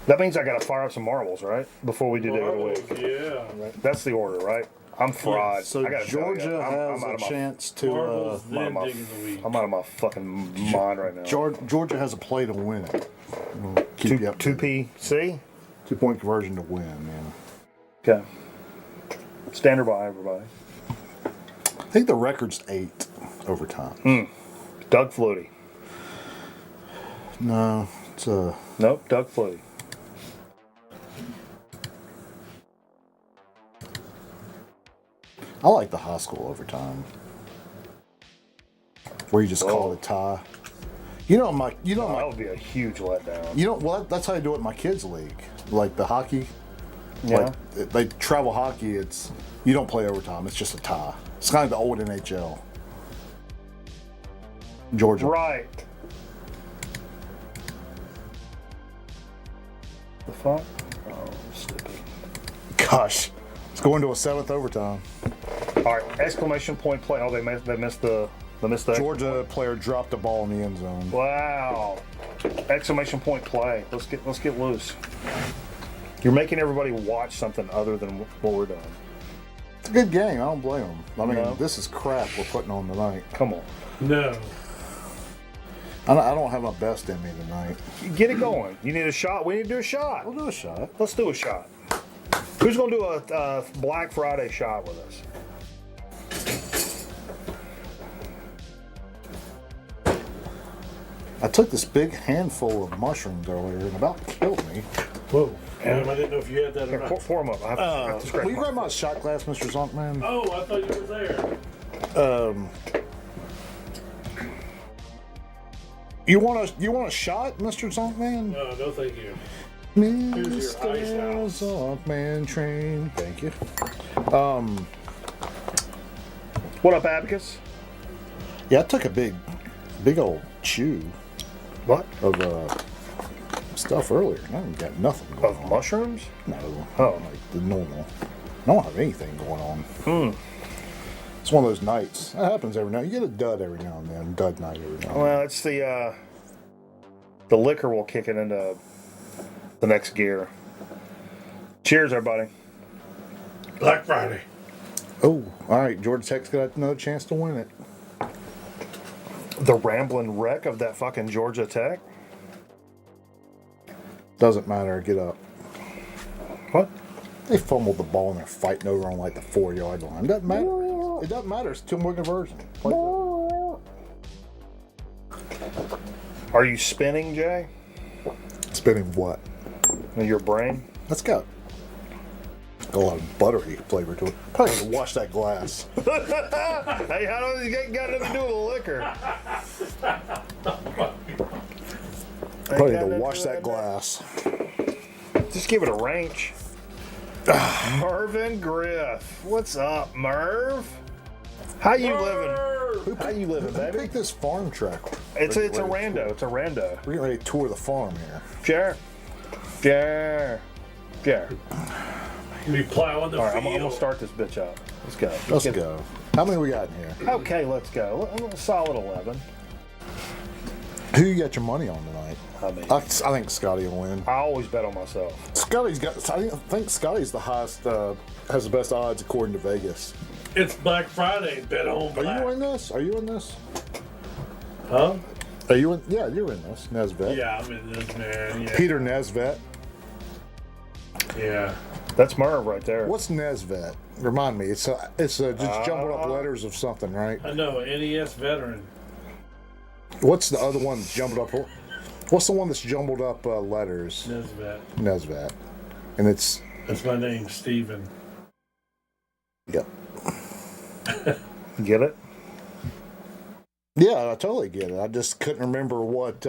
That means I gotta fire up some marbles, right? Before we do the other Marbles, week. yeah. Right? That's the order, right? I'm fried. So I gotta tell you, Georgia has out a of my- chance to. Marbles, I'm out of then my- digging the weed. I'm out of my fucking mind right now. Georgia has a play to win it. We'll keep you up. 2PC? 2-point conversion to win, man. Okay. Stand by, everybody. I think the record's 8 overtime. Doug Flutie. No, it's Nope, Doug Flutie. I like the high school overtime, where you just call it a tie. That would be a huge letdown. Well, that's how you do it in my kids' league, like the hockey. Yeah. Like they travel hockey. It's you don't play overtime. It's just a tie. It's kind of the old NHL. Georgia. Right. The fuck? Oh, stupid. Gosh, it's going to a 7th overtime. All right, exclamation point play. Oh, they missed the Georgia player dropped the ball in the end zone. Wow! Exclamation point play. Let's get loose. You're making everybody watch something other than what we're doing. It's a good game. I don't blame them. I mean, No. this is crap we're putting on tonight. Come on, No. I don't have my best in me tonight. get it going. You need a shot. We need to do a shot. We'll do a shot. Let's do a shot. Who's gonna do a Black Friday shot with us? I took this big handful of mushrooms earlier and about killed me. Whoa. I didn't know if you had that or Here, not. pour them up. I have to scratch Will you my- grab my shot glass, Mr. Zonkman? Oh, I thought you were there. You want a shot, Mr. Zonkman? No, thank you. Here's Mr. your ice house. Zonkman train. Thank you. What up, Abacus? Yeah, I took a big old chew What? of stuff earlier. I haven't got nothing going Of on. mushrooms? No. Oh. Like the normal. I don't have anything going on. It's one of those nights. That happens every night. You get a dud every now and then. Dud night every now and then. Well, it's the liquor will kick it into the next gear. Cheers, everybody. Black Friday. Oh, all right. Georgia Tech's got another chance to win it. The rambling wreck of that fucking Georgia Tech. Doesn't matter. Get up. What? They fumbled the ball and they're fighting over on like the 4-yard line. Doesn't matter. It doesn't matter. It's 2-point conversion. Play Are you spinning, Jay? Spinning what? In your brain? Let's go. A lot of buttery flavor to it. Probably need to wash that glass. Hey, how does it got nothing to do with the liquor? Probably need to wash that glass. Just give it a wrench. Mervin Griff. What's up, Merv? How you living? How you living, Who baby? picked this farm track? It's a rando. It's a rando. We're getting ready to tour the farm here. Sure. Sure. Sure. We plowing the All right, field. I'm gonna start this bitch up. Let's go. Let's get- go. How many we got in here? Okay, let's go. A solid 11. Who you got your money on tonight? night. I mean, I think Scotty will win. I always bet on myself. Scotty's got. I think Scotty's the highest, has the best odds according to Vegas. It's Black Friday. Bet on Are black. you in this? Are you in this? Huh? Are you in? Yeah, you're in this. Nesvet. Yeah, I'm in this, man. Yeah. Peter Nesvet. Yeah. That's Merv right there. What's Nesvet? Remind me. It's just jumbled up letters of something, right? I know, NES veteran. What's the other one that's jumbled up? What's the one that's jumbled up letters? Nesvet. Nesvet. And it's. That's my name, Steven. Yep. Get it? Yeah, I totally get it. I just couldn't remember what.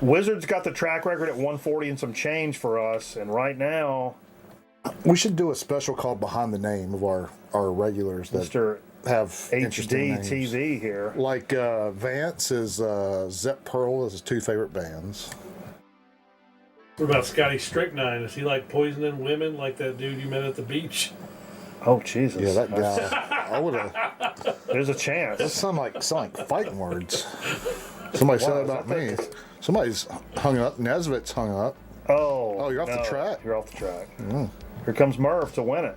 Wizards got the track record at 140 and some change for us, and right now, We should do a special called Behind the Name of our regulars that Mr. have interesting names. HDTV here. Like Vance is Zep Pearl is his two favorite bands. What about Scotty Strychnine? Is he like poisoning women like that dude you met at the beach? Oh Jesus! Yeah, that guy. I would have. There's a chance. That sound like fighting words. Somebody said that about me. Somebody's hung up. Nesvet's hung up. Oh, you're off the track. You're off the track. Here comes Merv to win it.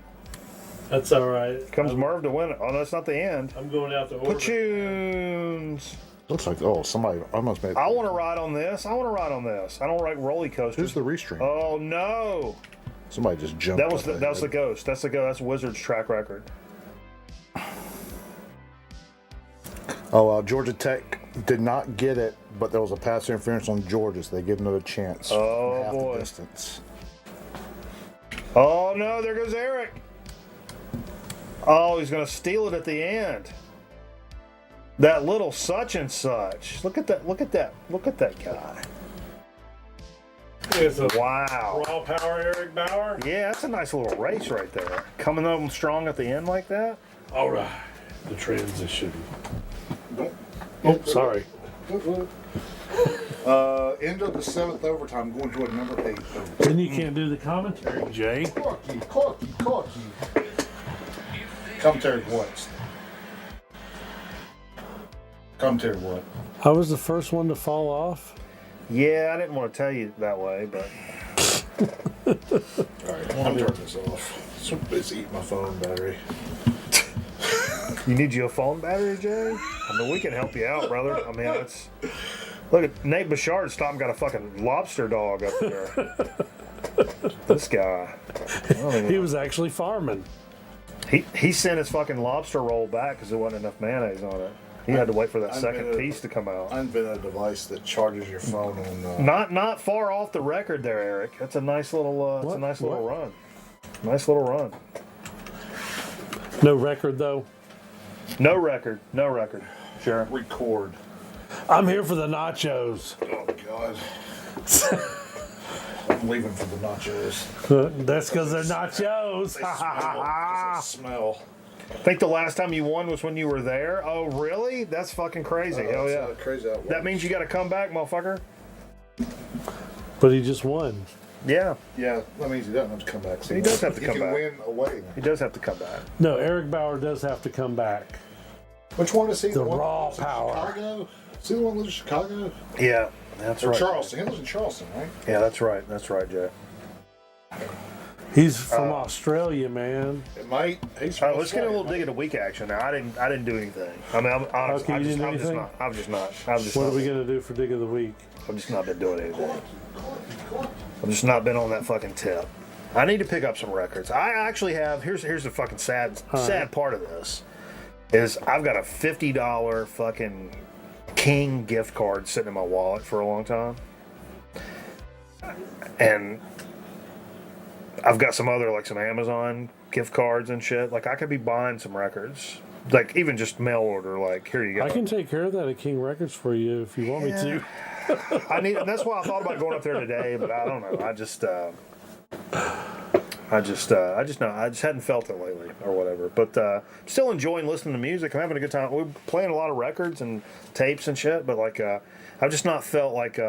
That's all right. Here comes Merv to win it. Oh no, it's not the end. I'm going out to order. Platoons. Looks like somebody almost made. I want to ride on this. I want to ride on this. I don't like roller coasters. Who's the restream? Oh no! Somebody just jumped. That was the ghost. That's the ghost. That's Wizards track record. Georgia Tech did not get it, but there was a pass interference on Georgia, so they give another chance. Oh, half boy. The distance. Oh no! There goes Eric. Oh, he's gonna steal it at the end. That little such and such. Look at that. Look at that. Look at that guy. It's a Wow. raw power Eric Bauer. Yeah, that's a nice little race right there. Coming up strong at the end like that. All right. The transition. Oh, sorry. End of the seventh overtime, going to a number 8. Then you can't do the commentary, Jay. Corky. Commentary what? Commentary what? I was the first one to fall off. Yeah, I didn't want to tell you that way, but Alright, I'm turning this off. So busy eating my phone battery. you need your phone battery, Jay? I mean, we can help you out, brother. I mean, it's look at Nate Bouchard stopped and got a fucking lobster dog up there. This guy. He was actually farming. He sent his fucking lobster roll back because there wasn't enough mayonnaise on it. He had to wait for that second piece to come out. I invented a device that charges your phone on. Not far off the record there, Eric. That's a nice little. It's a nice little run. Nice little run. No record though. No record. No record. Sure. Record. I'm here for the nachos. Oh God. I'm leaving for the nachos. That's because they're nachos. They smell. I think the last time you won was when you were there. Oh, really? That's fucking crazy. Hell yeah. Crazy out That means you got to come back, motherfucker. But he just won. Yeah, Yeah, that means he doesn't have to come back. So He does have to come He back. can win away. he does have to come back. No, Eric Bauer does have to come back. Which one is he? The one that raw lives in power. Chicago? Is he the one that lives in Chicago? Yeah, that's Or right. Charleston. He lives in Charleston, right? Yeah, that's right. That's right, Jay. He's from Australia, man. It might. He's All right, let's get a little dig at the week action now. I didn't do anything. I mean, I'm honest. Okay, you didn't do I'm just anything? not. I'm just not. What are we gonna do for Dig of the Week? I've just not been doing anything. I've just not been on that fucking tip. I need to pick up some records. I actually have. Here's the fucking sad part of this is I've got a $50 fucking King gift card sitting in my wallet for a long time, and I've got some other like some Amazon gift cards and shit. Like I could be buying some records, like even just mail order. Like here you go. I can take care of that at King Records for you if you want me to. I need. That's why I thought about going up there today, but I don't know. I just hadn't felt it lately or whatever. But still enjoying listening to music. I'm having a good time. We're playing a lot of records and tapes and shit. But like, I've just not felt like.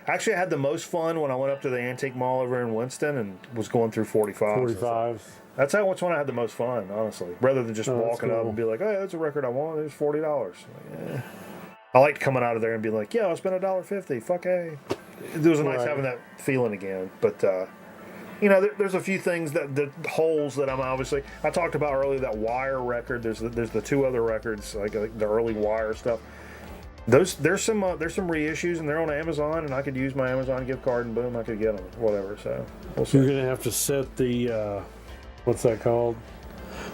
Actually, I had the most fun when I went up to the Antique Mall over in Winston and was going through 45. 45. That's how much when I had the most fun, honestly. Rather than just Oh, that's walking up cool. and be like, "Oh, yeah, that's a record I want. It's $40." I liked coming out of there and being like, yeah, I spent $1.50. Fuck hey. It was nice Right. having that feeling again. But there's a few things the holes that I'm obviously. I talked about earlier that Wire record. There's the two other records like the early Wire stuff. There's some reissues and they're on Amazon and I could use my Amazon gift card and boom I could get them whatever. So we'll see. You're gonna have to set the what's that called?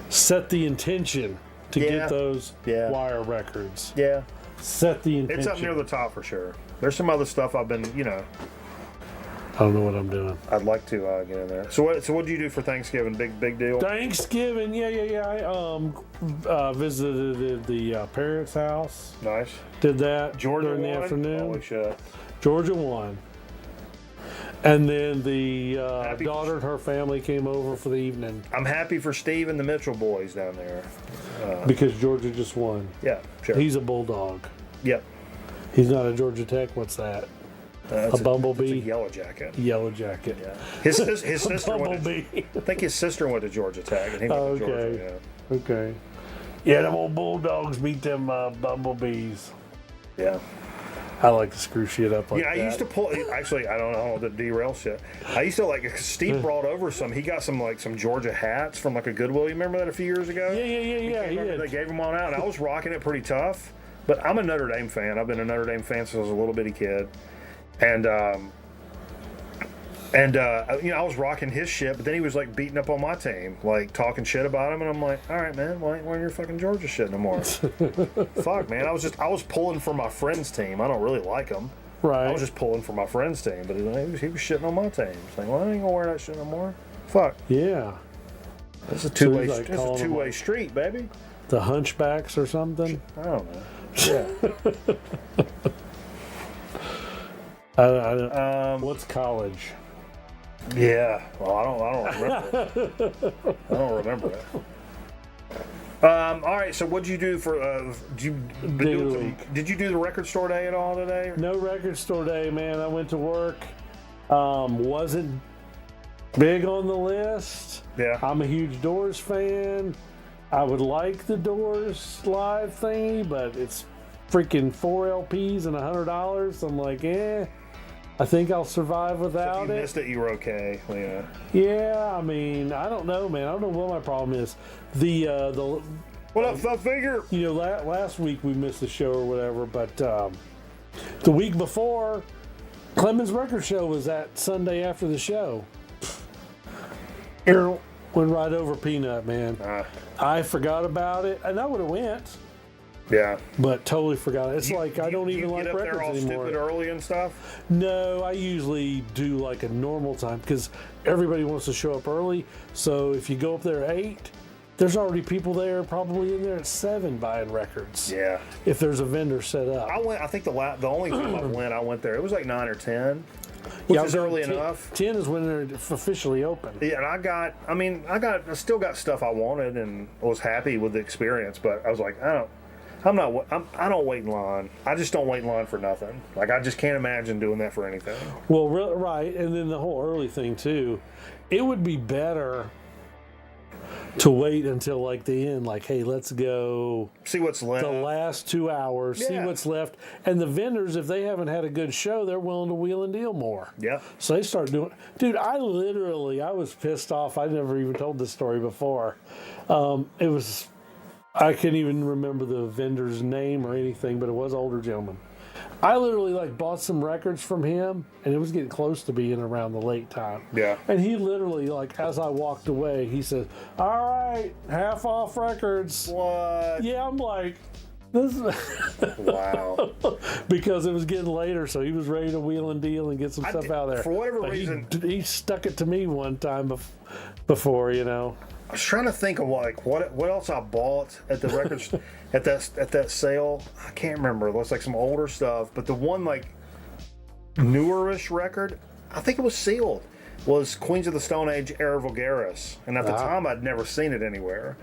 Set the intention to get those Wire records. Yeah, Set the intention. it's up near the top for sure. There's some other stuff I've been I don't know what I'm doing. I'd like to get in there. So what'd you do for Thanksgiving? Big deal. Thanksgiving, I visited the parents' house. Nice. Did that Georgia during the won? afternoon. Holy shit. Georgia won. And then the Happy- daughter and her family came over for the evening I'm happy for Steve and the Mitchell boys down there. because Georgia just won. Yeah, sure. He's a Bulldog. Yep. He's not a Georgia Tech. What's that? It's A Bumblebee? It's a yellow jacket. Yellow Jacket. Yeah. His sister went. Bumblebee. I think his sister went to Georgia Tech, and he went to Okay. Georgia. Okay. Yeah, them old Bulldogs beat them Bumblebees. Yeah. I like to screw shit up like Yeah, that. I used to pull. Actually, I don't know the derail shit. I used to Steve brought over some. He got some Georgia hats from a Goodwill. You remember that a few years ago? Yeah. He Remember did. they gave them on out, and I was rocking it pretty tough. But I'm a Notre Dame fan. I've been a Notre Dame fan since I was a little bitty kid, and I was rocking his shit. But then he was beating up on my team, talking shit about him, and I'm like, all right, man, why ain't wearing your fucking Georgia shit no more? Fuck, man. I was pulling for my friend's team. I don't really like them. Right. I was just pulling for my friend's team, but he was shitting on my team. Saying, well, I ain't gonna wear that shit no more. Fuck. Yeah. It's a two-way. he's, It's calling a them two-way street, baby. The Hunchbacks or something. I don't know. Yeah. What's college? Yeah. Well, I don't remember. I don't remember that. All right. So, what'd you do for? Did you do the record store day at all today? No record store day, man. I went to work. Wasn't big on the list. Yeah. I'm a huge Doors fan. I would like the Doors live thingy, but it's freaking 4 LPs and $100. I'm like, I think I'll survive If without you it. missed it, you were okay. Yeah. Yeah, I mean, I don't know, man. I don't know what my problem is. The What up, Thug Figure? last week we missed the show or whatever, but the week before, Clemens Record Show was that Sunday after the show. Errol went right over Peanut, man. I forgot about it, and I would have went, Yeah. but totally forgot it. It's I don't even you like get up there all records anymore. stupid early and stuff. No, I usually do a normal time because everybody wants to show up early. So if you go up there at 8, there's already people there, probably in there at 7 buying records. Yeah. If there's a vendor set up. I went. I think the only time I went there, it was 9 or 10, which is early enough. 10 is when they're officially open. Yeah, and I still got stuff I wanted and was happy with the experience, but I was like, I don't wait in line. I just don't wait in line for nothing. I just can't imagine doing that for anything. Well, right, and then the whole early thing too. It would be better to wait until the end. Hey, let's go See what's left. the last 2 hours, see Yeah. what's left. And the vendors, if they haven't had a good show, they're willing to wheel and deal more. Yeah. So they start doing. Dude, I was pissed off. I never even told this story before. I can't even remember the vendor's name or anything, but it was an older gentleman. I literally bought some records from him, and it was getting close to being around the late time. Yeah. And he literally, as I walked away, he said, "All right, half off records." What? Yeah, I'm like, this is Wow. because it was getting later, so he was ready to wheel and deal and get some stuff out there. For whatever But reason, he stuck it to me one time before, I was trying to think of what else I bought at the records at that sale. I can't remember. It looks like some older stuff, but the one newerish record, I think it was sealed, was Queens of the Stone Age Era Vulgaris, and at the time I'd never seen it anywhere.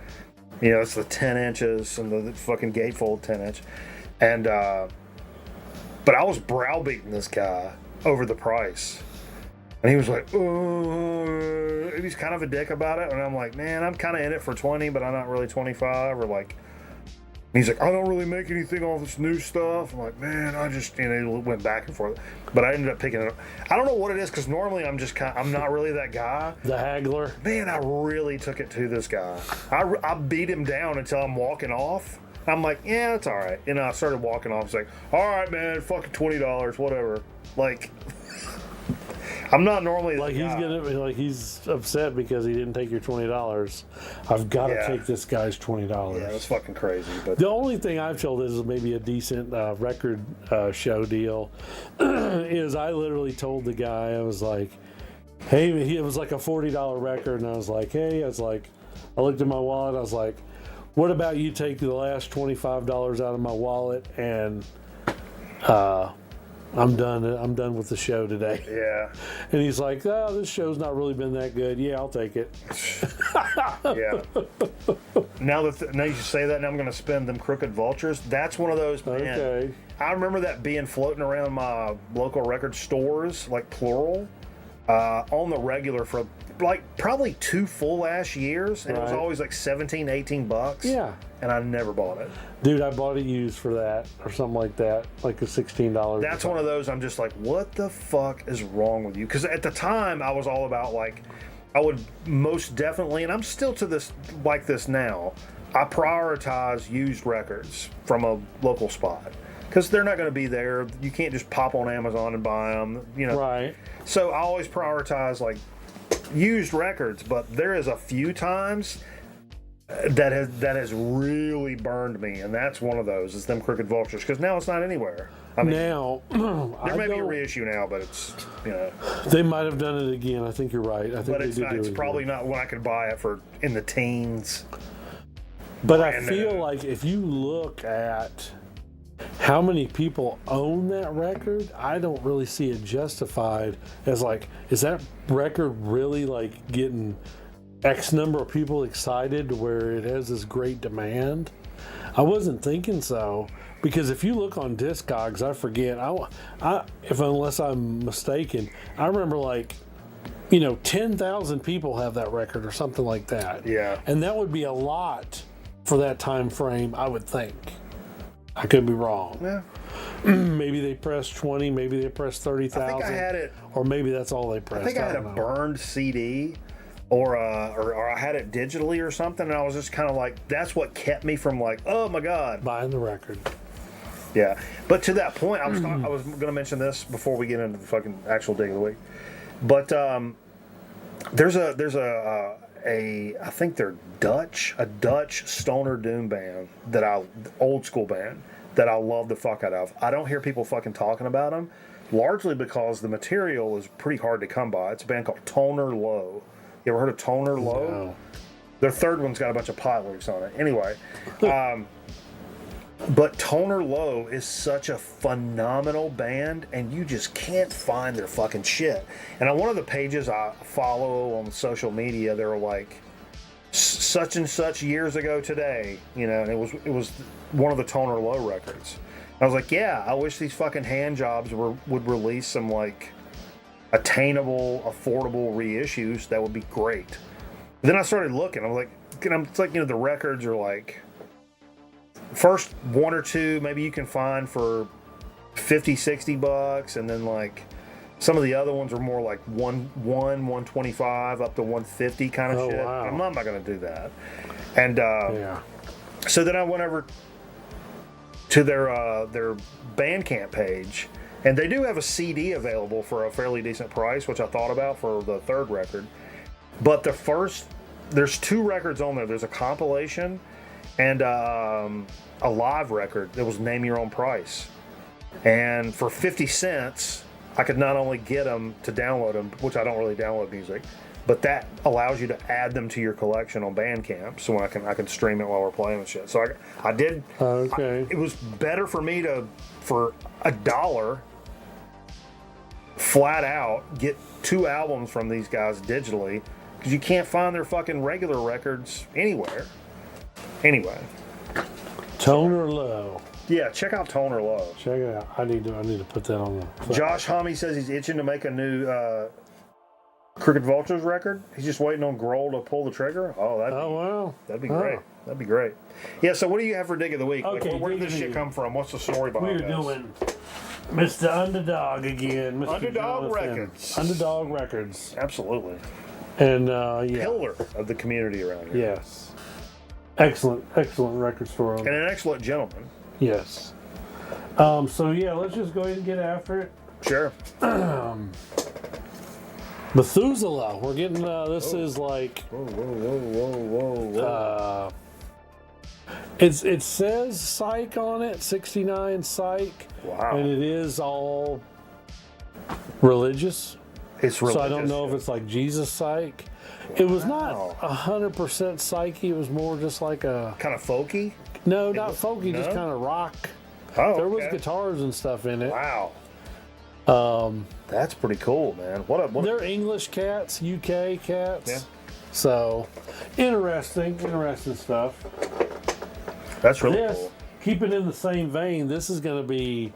It's the 10 inches and the fucking gatefold 10-inch, and but I was browbeating this guy over the price. And he was like, oh, he's kind of a dick about it. And I'm like, man, I'm kind of in it for 20, but I'm not really 25. Or he's like, I don't really make anything off this new stuff. I'm like, man, I just, it went back and forth. But I ended up picking it up. I don't know what it is, because normally I'm not really that guy. The haggler. Man, I really took it to this guy. I beat him down until I'm walking off. I'm like, yeah, it's all right. And I started walking off. It's like, all right, man, fucking $20, whatever. Like, I'm not normally like he's guy. he's upset because he didn't take your $20. I've got to take this guy's $20. Yeah, it was fucking crazy. But the only thing I've told is maybe a decent record show deal is I literally told the guy, I was like, hey, it was like a $40 record, and I was like, hey, I looked at my wallet, I was like, what about you take the last $25 out of my wallet, and I'm done with the show today. yeah. And he's like, oh, this show's not really been that good. Yeah, I'll take it. Yeah. Now you say that, now I'm going to spend them Crooked Vultures. That's one of those, man. Okay. I remember that being floating around my local record stores, like plural, on the regular for like probably 2 full ass years. And it was Right. always like $17-18. Yeah. And I never bought it. Dude, I bought it used for that or something like that, like a $16. That's one of those I'm just like, what the fuck is wrong with you? Because at the time I was all about like, I would most definitely, and I'm still to this like this now, I prioritize used records from a local spot. Because they're not going to be there. You can't just pop on Amazon and buy them, Right. So I always prioritize like used records, but there is a few times that has really burned me, and that's one of those is them Crooked Vultures, because now it's not anywhere. I mean, Now, there may be a reissue now, but it's they might have done it again. I think you're right. I think but they it's did not. do It's it probably again. not when I could buy it for in the teens. But I brand feel new. like if you look at how many people own that record, I don't really see it justified as like, is that record really like getting X number of people excited to where it has this great demand? I wasn't thinking so, because if you look on Discogs, I forget, unless I'm mistaken, I remember like, 10,000 people have that record or something like that. Yeah. And that would be a lot for that time frame, I would think. I could be wrong. Yeah. Maybe they pressed 20, maybe they pressed 30,000. I think I had it. Or maybe that's all they pressed. I think I had a don't know. burned CD, or I had it digitally or something, and I was just kind of like, that's what kept me from like, oh my god, Buying the record. yeah. But to that point, I was going to mention this before we get into the fucking actual dig of the week. But there's a I think they're a Dutch stoner doom band old school band that I love the fuck out of. I don't hear people fucking talking about them, largely because the material is pretty hard to come by. It's a band called Toner Low. You ever heard of Toner Low? No. Their third one's got a bunch of pot lyrics on it. Anyway, but Toner Low is such a phenomenal band, and you just can't find their fucking shit. And on one of the pages I follow on social media, they were like, such and such years ago today, and it was one of the Toner Low records. I was like, yeah, I wish these fucking hand jobs would release some like attainable, affordable reissues. That would be great. Then I started looking. I was like, it's like, the records are like, first one or two maybe you can find for $50-$60, and then like some of the other ones are more like 125 up to 150 kind of Oh, shit. wow. I'm not going to do that. And Yeah. so then I went over to their Bandcamp page, and they do have a CD available for a fairly decent price, which I thought about for the third record. But there's 2 records on there. There's a compilation and a live record that was Name Your Own Price. And for 50 cents, I could not only get them to download them, which I don't really download music, but that allows you to add them to your collection on Bandcamp, so I can stream it while we're playing and shit. So I did. Okay. It was better for me for $1 flat out get 2 albums from these guys digitally, because you can't find their fucking regular records anywhere. Anyway, Toner Low. yeah, check out Toner Low. Check it out. I need to put that on the. Josh Homme says he's itching to make a new Crooked Vultures record? He's just waiting on Grohl to pull the trigger? Oh, wow. That'd be great. That'd be great. Yeah, so what do you have for Dig of the Week? Okay, Where did this shit come from? What's the story behind We're this? doing Mr. Underdog again. Mr. Underdog Jonathan. Records. Underdog Records. Absolutely. And, yeah. Pillar of the community around here. Yes. Excellent record store owner. And an excellent gentleman. Yes. So, yeah, let's just go ahead and get after it. Sure. Methuselah. We're getting, this is like... Whoa. It says Psych on it, 69 Psych. Wow. And it is all religious. It's religious. So I don't know if it's like Jesus Psych. It was not 100% psyche. It was more just like a... Kind of folky? No, not folky, just no? kind of rock. Oh, There was okay. guitars and stuff in it. Wow. That's pretty cool, man. They're English cats, UK cats. Yeah. So, interesting stuff. That's really This, cool. keeping in the same vein, this is going to be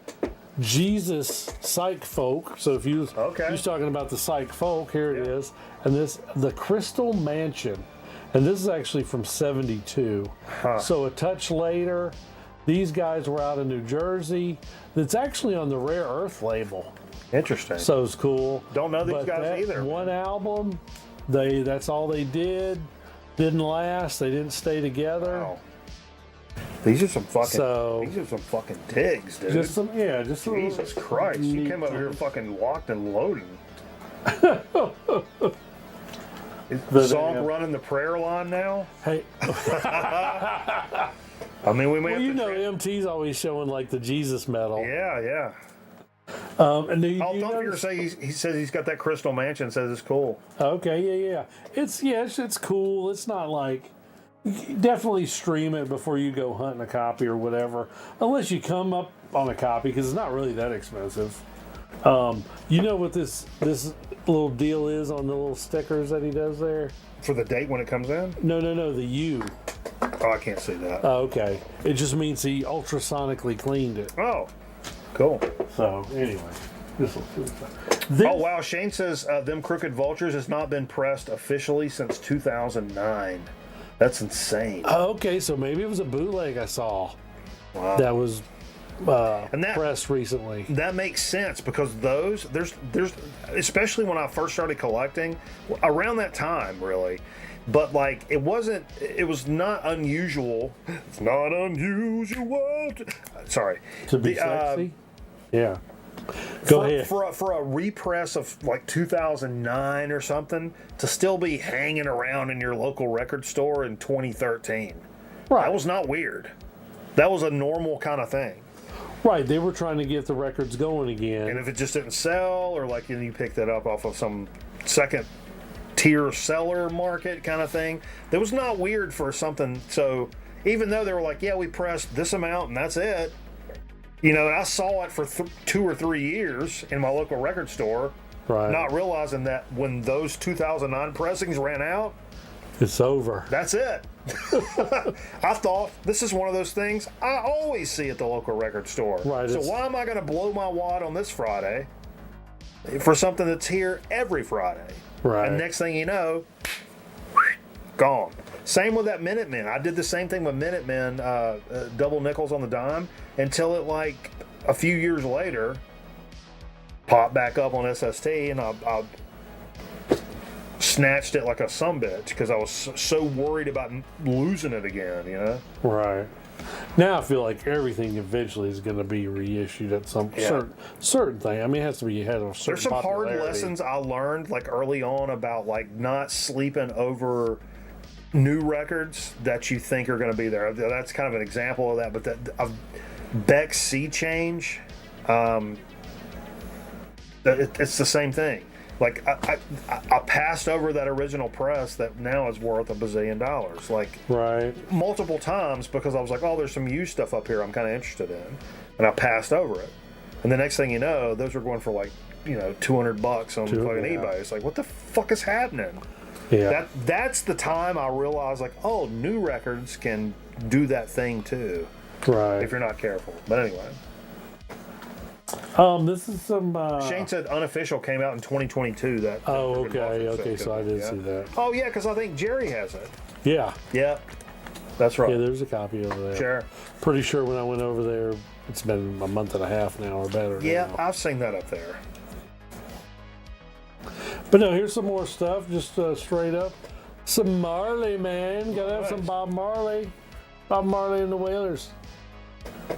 Jesus Psych Folk. So if you was talking about the Psych Folk, here it is. And this, the Crystal Mansion. And this is actually from 72. Huh. So a touch later, these guys were out of New Jersey. It's actually on the Rare Earth label. Interesting. So it's cool. Don't know these guys that either. One album, that's all they did. Didn't last. They didn't stay together. Wow. These are some fucking digs, dude. Just some Jesus Christ. You neat came over here fucking locked and loading. Is Zonk running the prayer line now? Hey, I mean, we may well, have you to know, MT's always showing like the Jesus metal. Yeah. And do you I'll don't notice- say he says he's got that Crystal Mansion. Says it's cool. Okay, yeah. It's cool. It's not like, definitely stream it before you go hunting a copy or whatever, unless you come up on a copy because it's not really that expensive. You know what this little deal is on the little stickers that he does there? For the date when it comes in? No, the U. Oh, I can't see that. Oh, okay. It just means he ultrasonically cleaned it. Oh, cool. So anyway, this will Oh wow, Shane says them Crooked Vultures has not been pressed officially since 2009. That's insane. Okay, so maybe it was a bootleg I saw. Wow. That was And that pressed recently. That makes sense because there's especially when I first started collecting around that time really, but like it was not unusual. It's not unusual. Sorry. To be sexy? Yeah. Go ahead. For a repress of like 2009 or something to still be hanging around in your local record store in 2013. Right. That was not weird. That was a normal kind of thing. Right, they were trying to get the records going again. And if it just didn't sell, or like you picked it up off of some second tier seller market kind of thing, that was not weird for something. So even though they were like, yeah, we pressed this amount and that's it, and I saw it for 2 or 3 years in my local record store, right. Not realizing that when those 2009 pressings ran out, it's over. that's it. I thought this is one of those things I always see at the local record store. Right, so why am I going to blow my wad on this Friday for something that's here every Friday? Right. And next thing you know, gone. Same with that Minutemen. I did the same thing with Minutemen, double nickels on the dime, until it like a few years later popped back up on SST, and I snatched it like a sumbitch because I was so worried about losing it again, Right. Now I feel like everything eventually is going to be reissued at some certain thing. I mean, it has to be ahead of a certain There's some hard popularity. lessons I learned like early on about like not sleeping over new records that you think are going to be there. That's kind of an example of that. But Beck's Sea Change, it's the same thing. Like I passed over that original press that now is worth $1 bazillion, like right, multiple times because I was like, oh, there's some used stuff up here I'm kind of interested in, and I passed over it. And the next thing you know, those were going for like $200 on fucking eBay. It's like, what the fuck is happening? Yeah. That's the time I realized like, oh, new records can do that thing too, right. if you're not careful. But anyway. This is some. Shane said unofficial came out in 2022. That. Oh, okay. So I did see that. Oh yeah, because I think Jerry has it. Yeah. Yeah, that's right. Yeah, there's a copy over there. Sure. Pretty sure when I went over there, it's been a month and a half now or better. Yeah, now. I've seen that up there. But no, here's some more stuff. Just straight up, some Marley, man. Gotta have some Bob Marley. Bob Marley and the Wailers.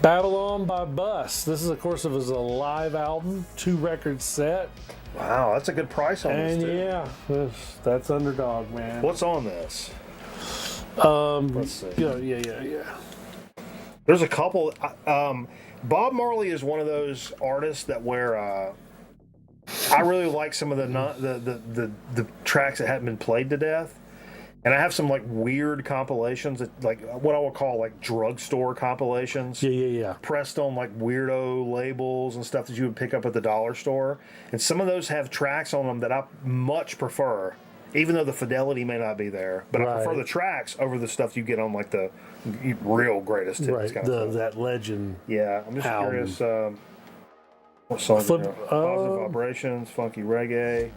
Babylon by Bus. This is, of course, it was a live album, 2-record set. Wow, that's a good price on this, And too. yeah, that's underdog, man. What's on this? Let's see. Yeah. There's a couple. Bob Marley is one of those artists that where I really like some of the tracks that haven't been played to death. And I have some like weird compilations, that, like what I would call like drugstore compilations. Yeah. Pressed on like weirdo labels and stuff that you would pick up at the dollar store. And some of those have tracks on them that I much prefer, even though the fidelity may not be there. But I prefer the tracks over the stuff you get on like the real greatest hits. Right, kind of that legend. Yeah, I'm just album. curious. What songs? Positive Vibrations, Funky Reggae.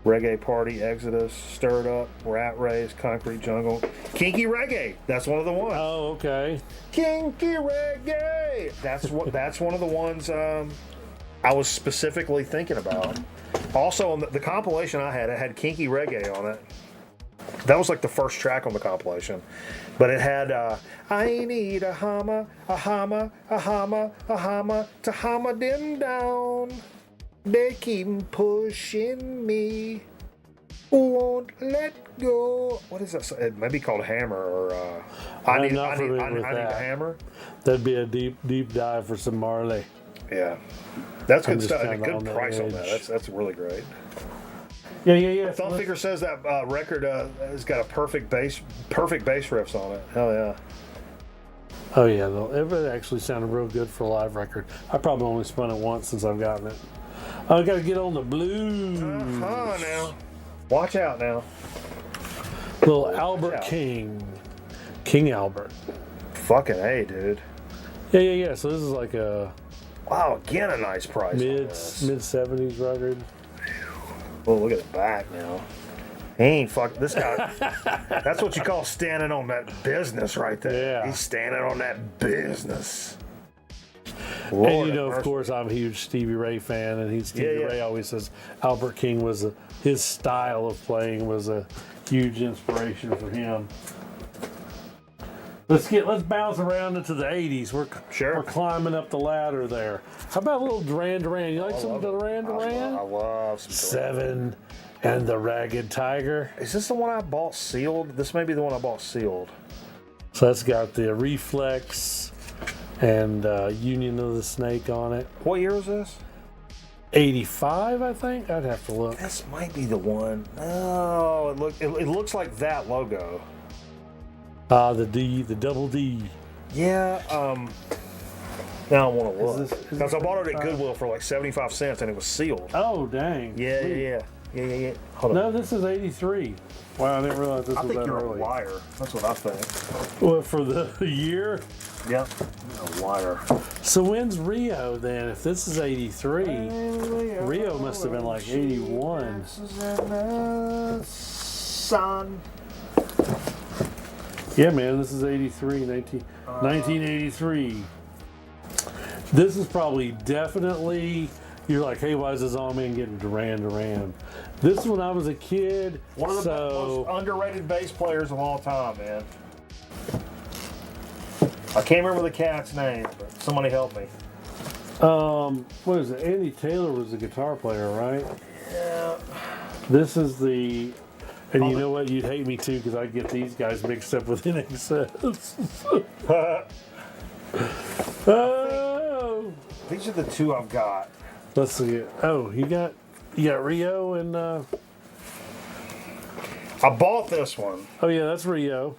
Reggae Party, Exodus, Stirred Up, Rat Race, Concrete Jungle, Kinky Reggae. That's one of the ones. Oh, okay. Kinky Reggae. That's one of the ones I was specifically thinking about. Also, on the compilation I had, it had Kinky Reggae on it. That was like the first track on the compilation, but it had I need a hammer, a hammer, a hammer, a hammer to hammer them down. They keep pushing me, won't let go. What is that? It might be called Hammer, or I need a hammer. That'd be a deep dive for some Marley. Yeah, that's good stuff. kinda A good on the price on edge. that. That's really great. Yeah. Thumb Figure says that record has got a perfect bass riffs on it. Hell yeah. Oh yeah, it actually sounded real good for a live record. I probably only spun it once since I've gotten it. I got to get on the blues. Now. Watch out now. Little Albert King Albert. Fucking A, dude. Yeah. So this is like a Wow, again a nice price. mid 70s record. Oh, look at the back now. He ain't this guy. That's what you call standing on that business right there. Yeah. He's standing on that business. And Lord of course, I'm a huge Stevie Ray fan, and Stevie Ray always says Albert King was his style of playing was a huge inspiration for him. Let's bounce around into the 80s. We're climbing up the ladder there. How about a little Duran Duran? You like some Duran Duran? I love some Seven and the Ragged Tiger. Is this the one I bought sealed? This may be the one I bought sealed. So that's got the Reflex and Union of the Snake on it. What year is this? 85, I think. I'd have to look. This might be the one. Oh, it looks like that logo. The double D. Yeah. Now I want to look Is because I bought it at Goodwill for like 75 cents and it was sealed. Oh, dang. Yeah. Hold on. No, this is 83. Wow, I didn't realize this I was think that you're early. a liar. That's what I think. What, for the year? Yep. You're a liar. So when's Rio then? If this is 83, Rio must have been like 81. Son. Yeah, man, this is 83, 1983. This is probably definitely, you're like, hey, why is this all man getting Duran? This is when I was a kid. One of the most underrated bass players of all time, man. I can't remember the cat's name, but somebody help me. What is it? Andy Taylor was the guitar player, right? Yeah. This is the, and you know what? You'd hate me too because I get these guys mixed up with NXS. Oh. These are the two I've got. Let's see. Oh, you got Rio and. I bought this one. Oh yeah, that's Rio.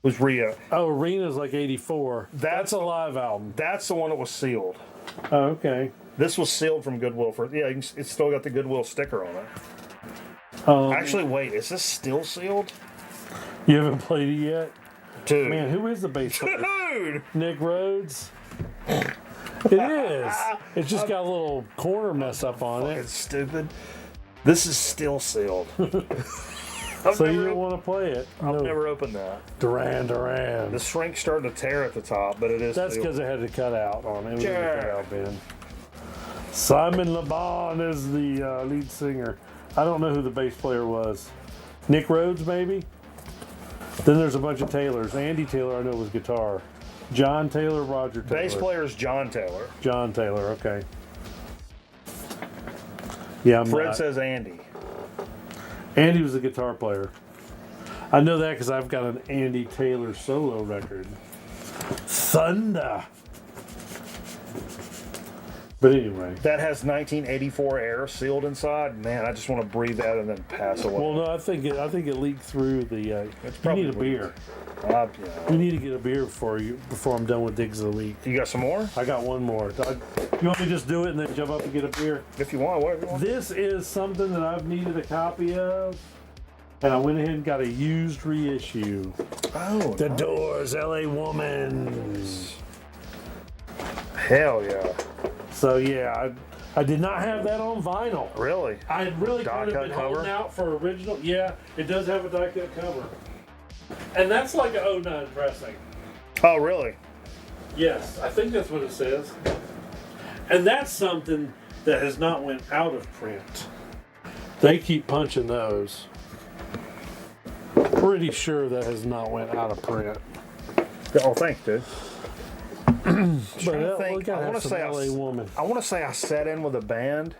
It was Rio. Oh, Arena's like 84. That's a live album. That's the one that was sealed. Oh, okay. This was sealed from Goodwill it's still got the Goodwill sticker on it. Actually, wait, is this still sealed? You haven't played it yet? Dude. Man, who is the bass player? Dude! Nick Rhodes? It is. It's just got a little corner mess up on it. It's stupid. This is still sealed. So you don't want to play it. I've never opened that. Duran Duran. The shrink's starting to tear at the top, but it is. That's because it had to cut out on it. It was in the cutout bin. Simon Le Bon is the lead singer. I don't know who the bass player was. Nick Rhodes, maybe? Then there's a bunch of Taylors. Andy Taylor, I know, was guitar. John Taylor, Roger Taylor. Bass player is John Taylor. John Taylor, okay. Yeah, Fred says Andy. Andy was a guitar player. I know that because I've got an Andy Taylor solo record. Thunder. But anyway. That has 1984 air sealed inside. Man, I just want to breathe that and then pass away. Well, no, I think it leaked through the. You need a beer. Yeah. You need to get a beer before I'm done with Digs of the Week. You got some more? I got one more. You want me to just do it and then jump up and get a beer? If you want, whatever you want. This is something that I've needed a copy of, and I went ahead and got a used reissue. Oh, The Doors, L.A. Woman. Hell yeah. So yeah, I did not have that on vinyl. Really? I had really kind of Die-cut been cover? holding out for original. Yeah, it does have a die-cut cover. And that's like a 09 pressing. Oh, really? Yes, I think that's what it says. And that's something that has not went out of print. They keep punching those. Pretty sure that has not went out of print. Oh, thanks, dude. But I want to say LA Woman. I want to say I sat in with a band.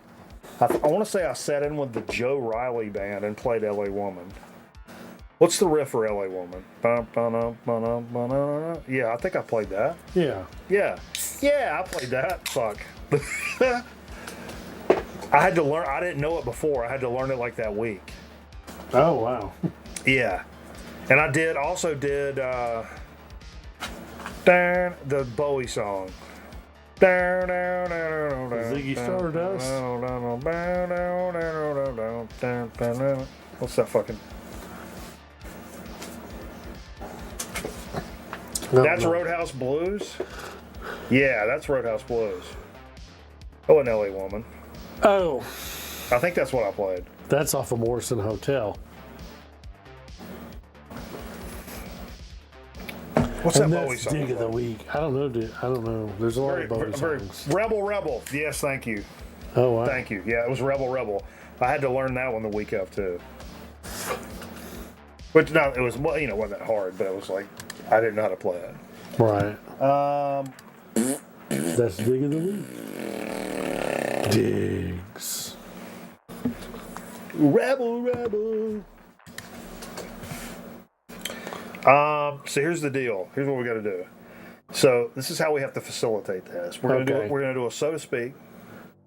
I want to say I sat in with the Joe Riley band and played L.A. Woman. What's the riff for L.A. Woman? Yeah, I think I played that. Yeah. Yeah, I played that. Fuck. I had to learn. I didn't know it before. I had to learn it like that week. Oh wow. Yeah, and I also did the Bowie song. Ziggy Stardust. What's that fucking? That's Roadhouse Blues? Yeah, that's Roadhouse Blues. Oh, an LA Woman. Oh, I think that's what I played. that's off of Morrison Hotel. What's And that Bowie that's song? Dig of the Week. I don't know, dude. I don't know. There's a lot of Bowie songs. Rebel. Yes, thank you. Oh, wow. Thank you. Yeah, it was Rebel. I had to learn that one the week of, too. Which, no, it was, well, you know, wasn't that hard, but it was like, I didn't know how to play it. Right. That's Dig of the Week. Digs. Rebel. So here's the deal. Here's what we got to do. So this is how we have to facilitate this. We're gonna do a so to speak.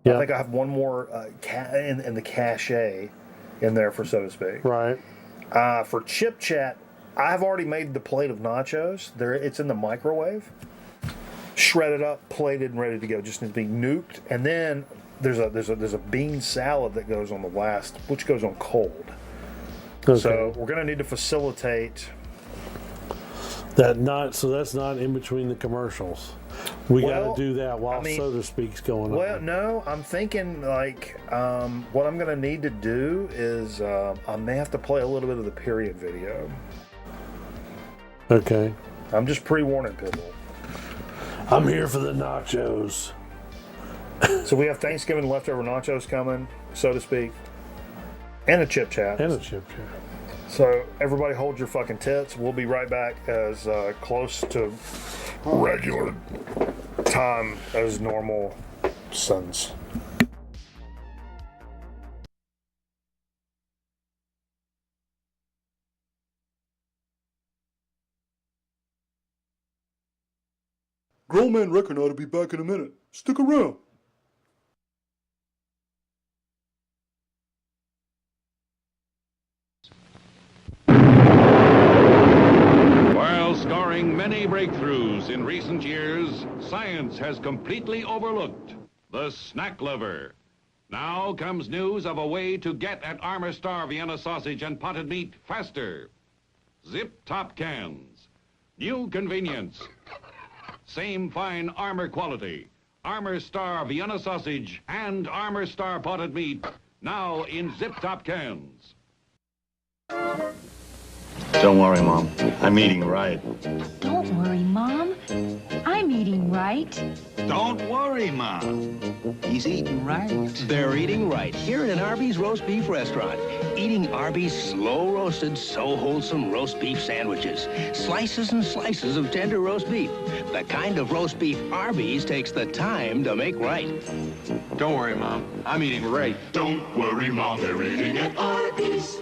Yeah. I think I have one more in the cachet in there for so to speak. Right. For chip chat, I've already made the plate of nachos. It's in the microwave, shredded up, plated, and ready to go. Just needs to be nuked. And then there's a bean salad that goes on the last, which goes on cold. Okay. So we're gonna need to facilitate. So that's not in between the commercials. We got to do that while so to speak's going on. Well, no, I'm thinking like what I'm gonna need to do is I may have to play a little bit of the period video. Okay. I'm just pre-warning people. I'm here for the nachos. So we have Thanksgiving leftover nachos coming, so to speak, and a chip chat. And a chip chat. So everybody hold your fucking tits. We'll be right back as close to regular time as normal sons. Grown Man Reckon ought to be back in a minute. Stick around. While scoring many breakthroughs in recent years, science has completely overlooked the snack lover. Now comes news of a way to get at Armour Star Vienna sausage and potted meat faster. Zip top cans. New convenience. Same fine Armour quality. Armour Star Vienna sausage, and Armour Star potted meat, now in zip-top cans. Don't worry, Mom. I'm eating right. Don't worry, Mom. I'm eating right. Don't worry, Mom. He's eating right. They're eating right here at an Arby's roast beef restaurant. Eating Arby's slow-roasted, so wholesome roast beef sandwiches. Slices and slices of tender roast beef. The kind of roast beef Arby's takes the time to make right. Don't worry, Mom. I'm eating right. Don't worry, Mom, they're eating at Arby's.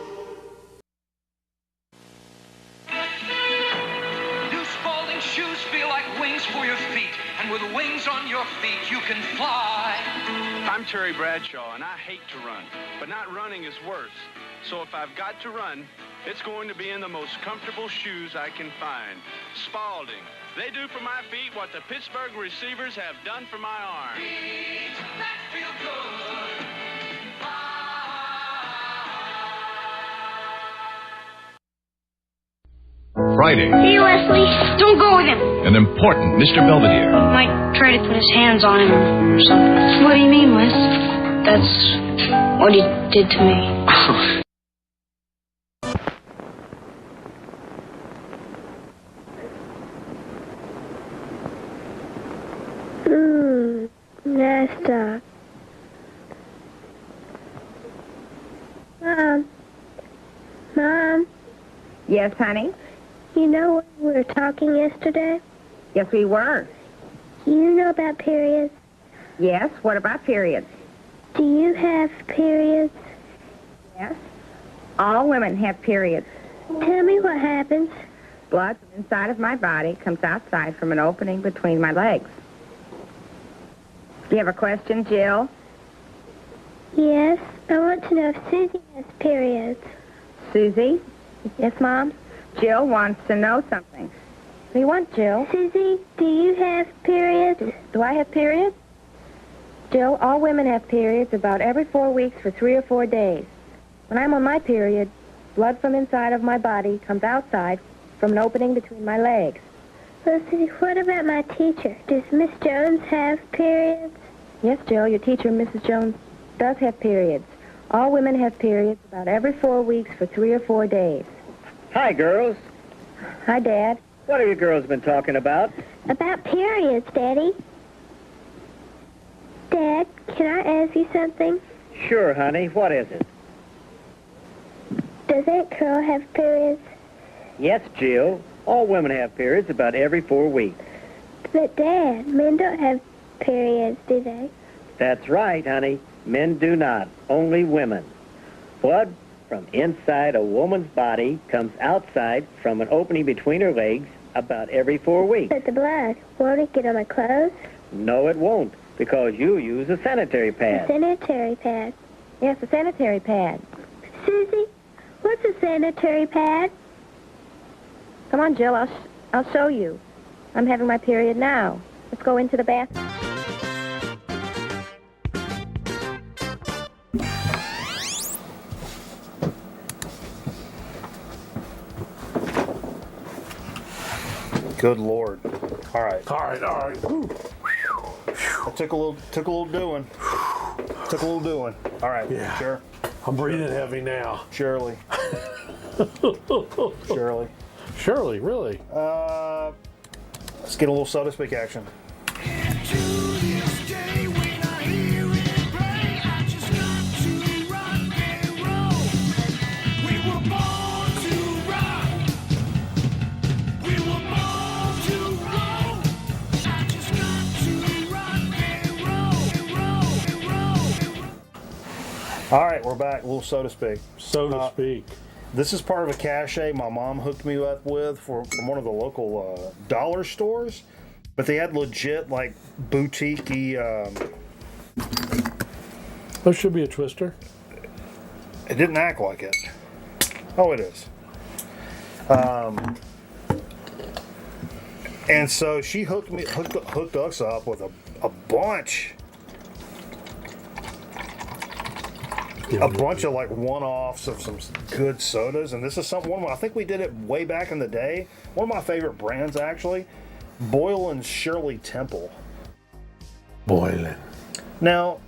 New Spalding shoes feel like wings for your feet, and with wings on your feet, you can fly. I'm Terry Bradshaw, and I hate to run, but not running is worse. So if I've got to run, it's going to be in the most comfortable shoes I can find. Spalding. They do for my feet what the Pittsburgh receivers have done for my arms. Feet that feel good. Friday, Hey, Leslie, don't go with him. an important Mr. Belvedere. He might try to put his hands on him or something. What do you mean, Wes? That's what he did to me. Nesta. Mom. Yes, honey? You know we were talking yesterday? Yes, we were. You know about periods? Yes, what about periods? Do you have periods? Yes. All women have periods. Tell me what happens. Blood from inside of my body comes outside from an opening between my legs. Do you have a question, Jill? Yes, I want to know if Susie has periods. Susie? Yes, Mom? Jill wants to know something. What do you want, Jill? Susie, do you have periods? Do I have periods? Jill, all women have periods about every 4 weeks for 3 or 4 days. When I'm on my period, blood from inside of my body comes outside from an opening between my legs. Well, Susie, what about my teacher? Does Miss Jones have periods? Yes, Jill, your teacher, Mrs. Jones, does have periods. All women have periods about every 4 weeks for 3 or 4 days. Hi, girls. Hi, Dad. What have you girls been talking about? About periods, Daddy. Dad, can I ask you something? Sure, honey. What is it? Does Aunt Carol have periods? Yes, Jill. All women have periods about every 4 weeks. But, Dad, men don't have periods, do they? That's right, honey. Men do not. Only women. Blood from inside a woman's body comes outside from an opening between her legs about every 4 weeks. But the blood, won't it get on my clothes? No, it won't, because you use a sanitary A pad. sanitary pad. Yes, a sanitary pad. Susie, what's a sanitary pad? Come on, Jill, I'll show you. I'm having my period now. Let's go into the bathroom. Good Lord. All right. All right. Whew. It took a little doing. Took a little doing. All right. Yeah. Sure. I'm breathing heavy now. Shirley. Shirley. Shirley, really? Let's get a little so to speak action. All right, we're back. A little so to speak. So to speak. This is part of a cachet my mom hooked me up with from one of the local dollar stores, but they had legit like boutique-y. That should be a twister. It didn't act like it. Oh, it is. And so she hooked us up with a bunch. A bunch of like one-offs of some good sodas, and this is something. I think we did it way back in the day. One of my favorite brands, actually, Boylan's Shirley Temple. Boiling. Now,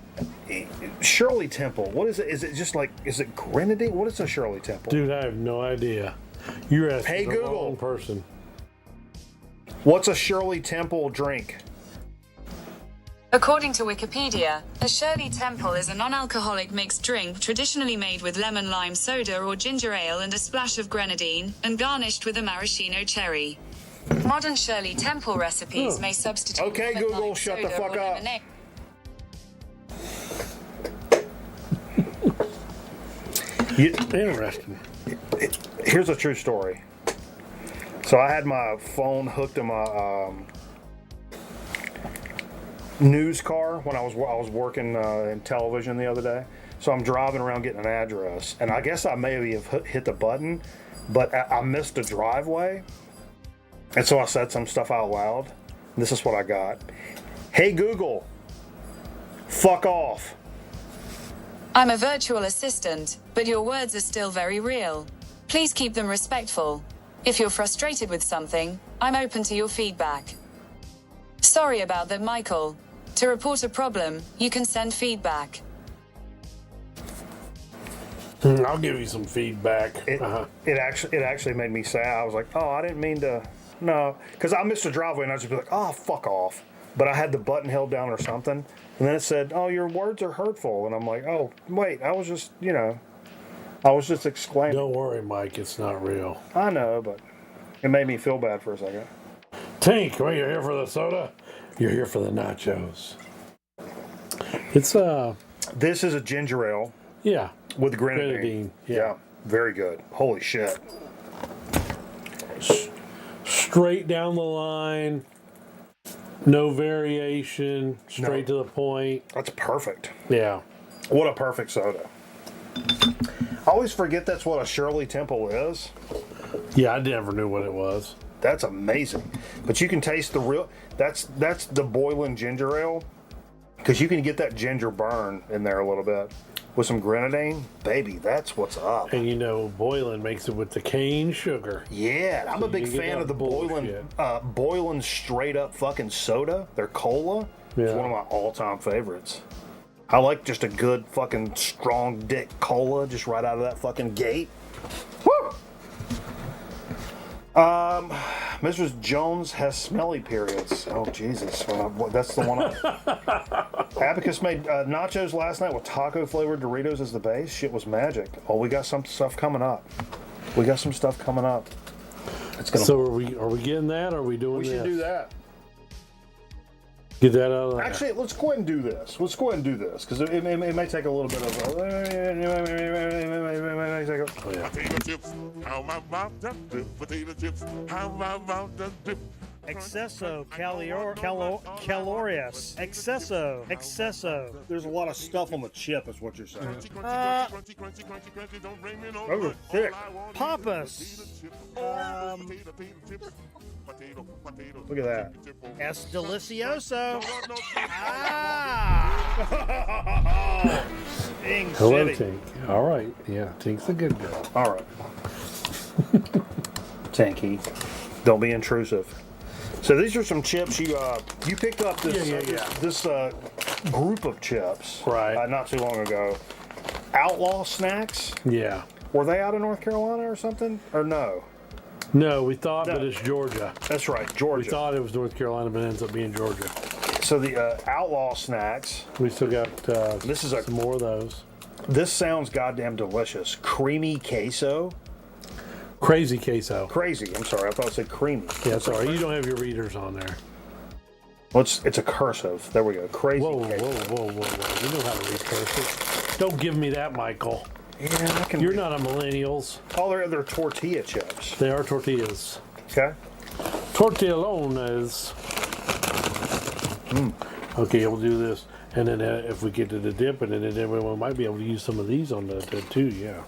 Shirley Temple, what is it? Is it just like, is it grenadine? What is a Shirley Temple? Dude, I have no idea. You're asking Hey, the Google. wrong person. What's a Shirley Temple drink? According to Wikipedia, a Shirley Temple is a non-alcoholic mixed drink traditionally made with lemon lime soda or ginger ale and a splash of grenadine, and garnished with a maraschino cherry. Modern Shirley Temple recipes may substitute Okay, lemon Google, lime shut the soda fuck or up. lemonade. Interesting. Here's a true story. So I had my phone hooked to my news car when I was working in television the other day. So I'm driving around getting an address, and I guess I maybe have hit the button, but I missed a driveway, and so I said some stuff out loud. This is what I got. Hey Google, fuck off. I'm a virtual assistant, but your words are still very real. Please keep them respectful. If you're frustrated with something, I'm open to your feedback. Sorry about that, Michael. To report a problem, you can send feedback. I'll give you some feedback. It actually made me sad. I was like, oh, I didn't mean to. No, because I missed a driveway, and I was just be like, oh, fuck off. But I had the button held down or something, and then it said, oh, your words are hurtful, and I'm like, oh, wait, I was just, I was just exclaiming. Don't worry, Mike, it's not real. I know, but it made me feel bad for a second. Tink, well, you're here for the soda? You're here for the nachos. It's This is a ginger ale. Yeah. With grenadine. Yeah. Very good. Holy shit. Straight down the line. No variation. Straight to the point. That's perfect. Yeah. What a perfect soda. I always forget that's what a Shirley Temple is. Yeah, I never knew what it was. That's amazing. But you can taste the real. That's the boiling ginger ale, because you can get that ginger burn in there a little bit with some grenadine. Baby, that's what's up. And boiling makes it with the cane sugar. Yeah, I'm a big fan of the boiling straight up fucking soda. Their cola is one of my all-time favorites. I like just a good fucking strong dick cola just right out of that fucking gate. Woo! Mrs. Jones has smelly periods. Oh, Jesus. That's the one. Abacus made nachos last night with taco-flavored Doritos as the base. Shit was magic. Oh, we got some stuff coming up. So are we getting that, or are we doing this? We should do that. Get that out of there. Actually, let's go ahead and do this. Because it may take a little bit of Potato chips, how my mom does do. Potato chips, how my mom does do. Excesso calorious. Excesso. There's a lot of stuff on the chip, is what you're saying. Those are thick. Papas. Look at that. Es delicioso. Bing Hello, City. Tink. All right. Yeah, Tink's a good girl. All right. Tanky, don't be intrusive. So these are some chips you picked up this group of chips not too long ago. Outlaw Snacks. Yeah. Were they out of North Carolina or something? Or no? No, we thought, but it's Georgia. That's right, Georgia. We thought it was North Carolina, but it ends up being Georgia. So the Outlaw Snacks. We still got some more of those. This sounds goddamn delicious. Creamy queso. Crazy queso. Crazy. I'm sorry. I thought it said creamy. Yeah, sorry. You don't have your readers on there. Well, it's a cursive. There we go. Crazy. Whoa. queso. You know how to read cursive. Don't give me that, Michael. Yeah, I can. You're not a millennials. Oh, they're tortilla chips. They are tortillas. Okay. Tortillones. Okay, we'll do this. And then if we get to the dip, and then everyone might be able to use some of these on the too, yeah.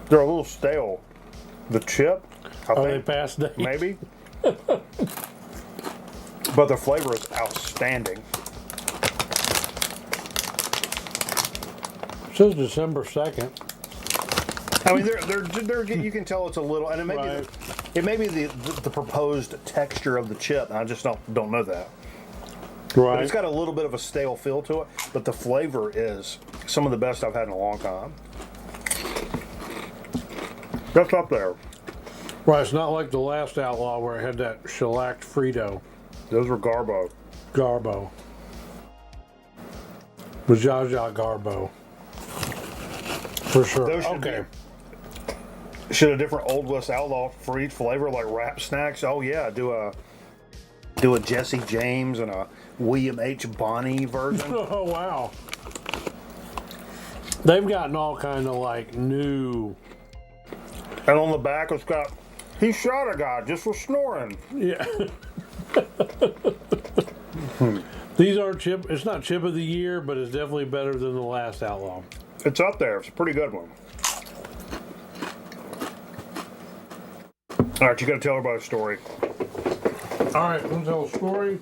They're a little stale. The chip, I think, they past date? Maybe. But the flavor is outstanding. It says December 2nd. I mean, they're you can tell it's a little, and it may be the proposed texture of the chip. I just don't know that. Right. But it's got a little bit of a stale feel to it, but the flavor is some of the best I've had in a long time. That's up there. Right, it's not like the last Outlaw where it had that shellacked Frito. Those were Garbo. Garbo. The Zsa Zsa Garbo. For sure. Those should a different Old West Outlaw for each flavor, like wrap snacks? Oh yeah, do a Jesse James and a William H. Bonney version. Oh wow. They've gotten all kind of like new. And on the back it's got, he shot a guy just for snoring. Yeah. These aren't chip. It's not chip of the year, but it's definitely better than the last Outlaw. It's up there. It's a pretty good one. All right, you got to tell everybody a story. All right, I'm going to tell a story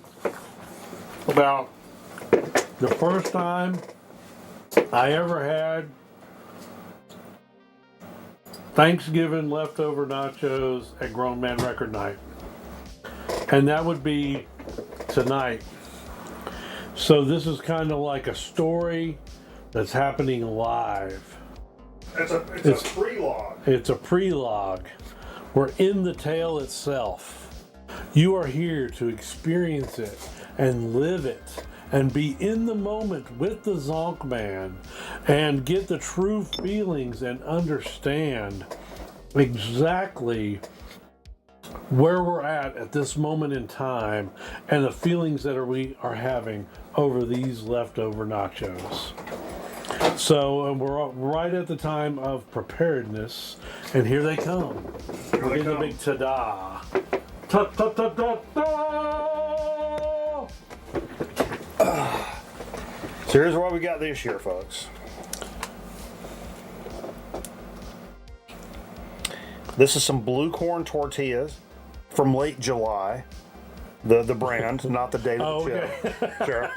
about the first time I ever had Thanksgiving leftover nachos at Grown Man Record Night. And that would be tonight. So this is kind of like a story that's happening live. It's a pre-log. It's a pre-log. We're in the tale itself. You are here to experience it and live it and be in the moment with the Zonk Man and get the true feelings and understand exactly where we're at this moment in time and the feelings that we are having over these leftover nachos. So we're right at the time of preparedness, and here they come. We're getting the big ta-da. Ta-ta-ta-ta-ta! So here's what we got this year, folks. This is some blue corn tortillas from late July. The brand, not the date of the chip. Sure.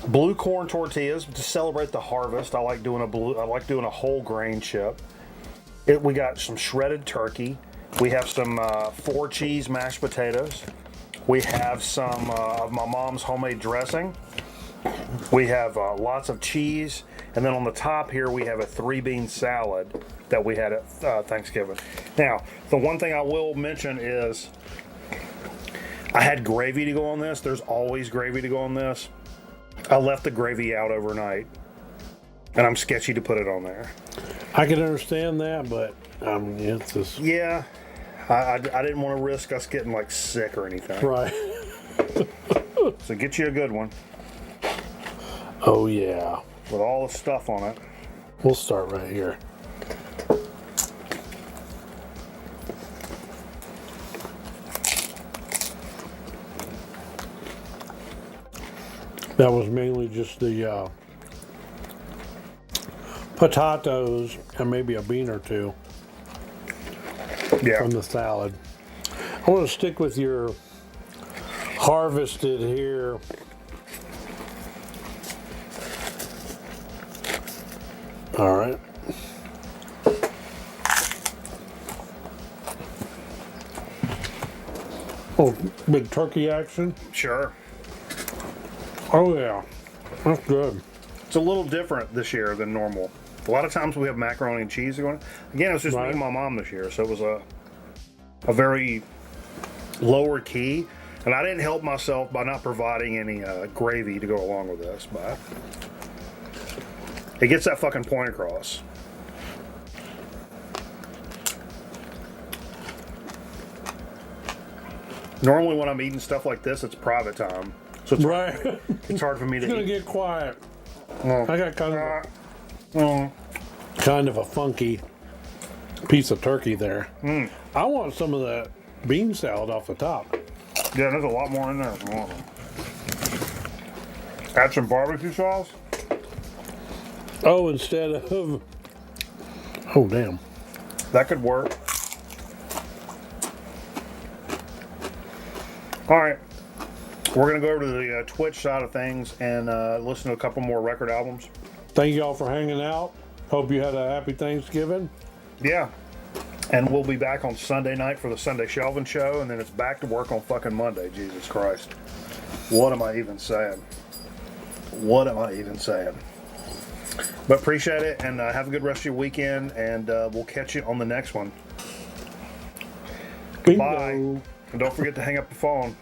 Blue corn tortillas to celebrate the harvest. I like doing a whole grain chip. We got some shredded turkey. We have some 4 cheese mashed potatoes. We have some of my mom's homemade dressing. We have lots of cheese, and then on the top here we have a 3-bean salad that we had at Thanksgiving. Now, the one thing I will mention is I had gravy to go on this. There's always gravy to go on this. I left the gravy out overnight, and I'm sketchy to put it on there. I can understand that, but it's just... Yeah, I didn't want to risk us getting like sick or anything. Right. So get you a good one. Oh yeah. With all the stuff on it. We'll start right here. That was mainly just the potatoes and maybe a bean or two from the salad. I want to stick with your harvested here. All right. Oh, big turkey action? Sure. Oh yeah, that's good. It's a little different this year than normal. A lot of times we have macaroni and cheese going. Again, it was just me and my mom this year, so it was a very lower key, and I didn't help myself by not providing any gravy to go along with this, but it gets that fucking point across. Normally when I'm eating stuff like this, it's private time. So it's it's hard for me to It's gonna eat. get quiet. I got kind of a funky piece of turkey there. I want some of that bean salad off the top. Yeah, there's a lot more in there if you want. Add some barbecue sauce. Oh, instead of... Oh, damn. That could work. All right. We're going to go over to the Twitch side of things and listen to a couple more record albums. Thank you all for hanging out. Hope you had a happy Thanksgiving. Yeah. And we'll be back on Sunday night for the Sunday Shelvin' Show, and then it's back to work on fucking Monday. Jesus Christ. What am I even saying? What am I even saying? But appreciate it, and have a good rest of your weekend, and we'll catch you on the next one. Goodbye. And don't forget to hang up the phone.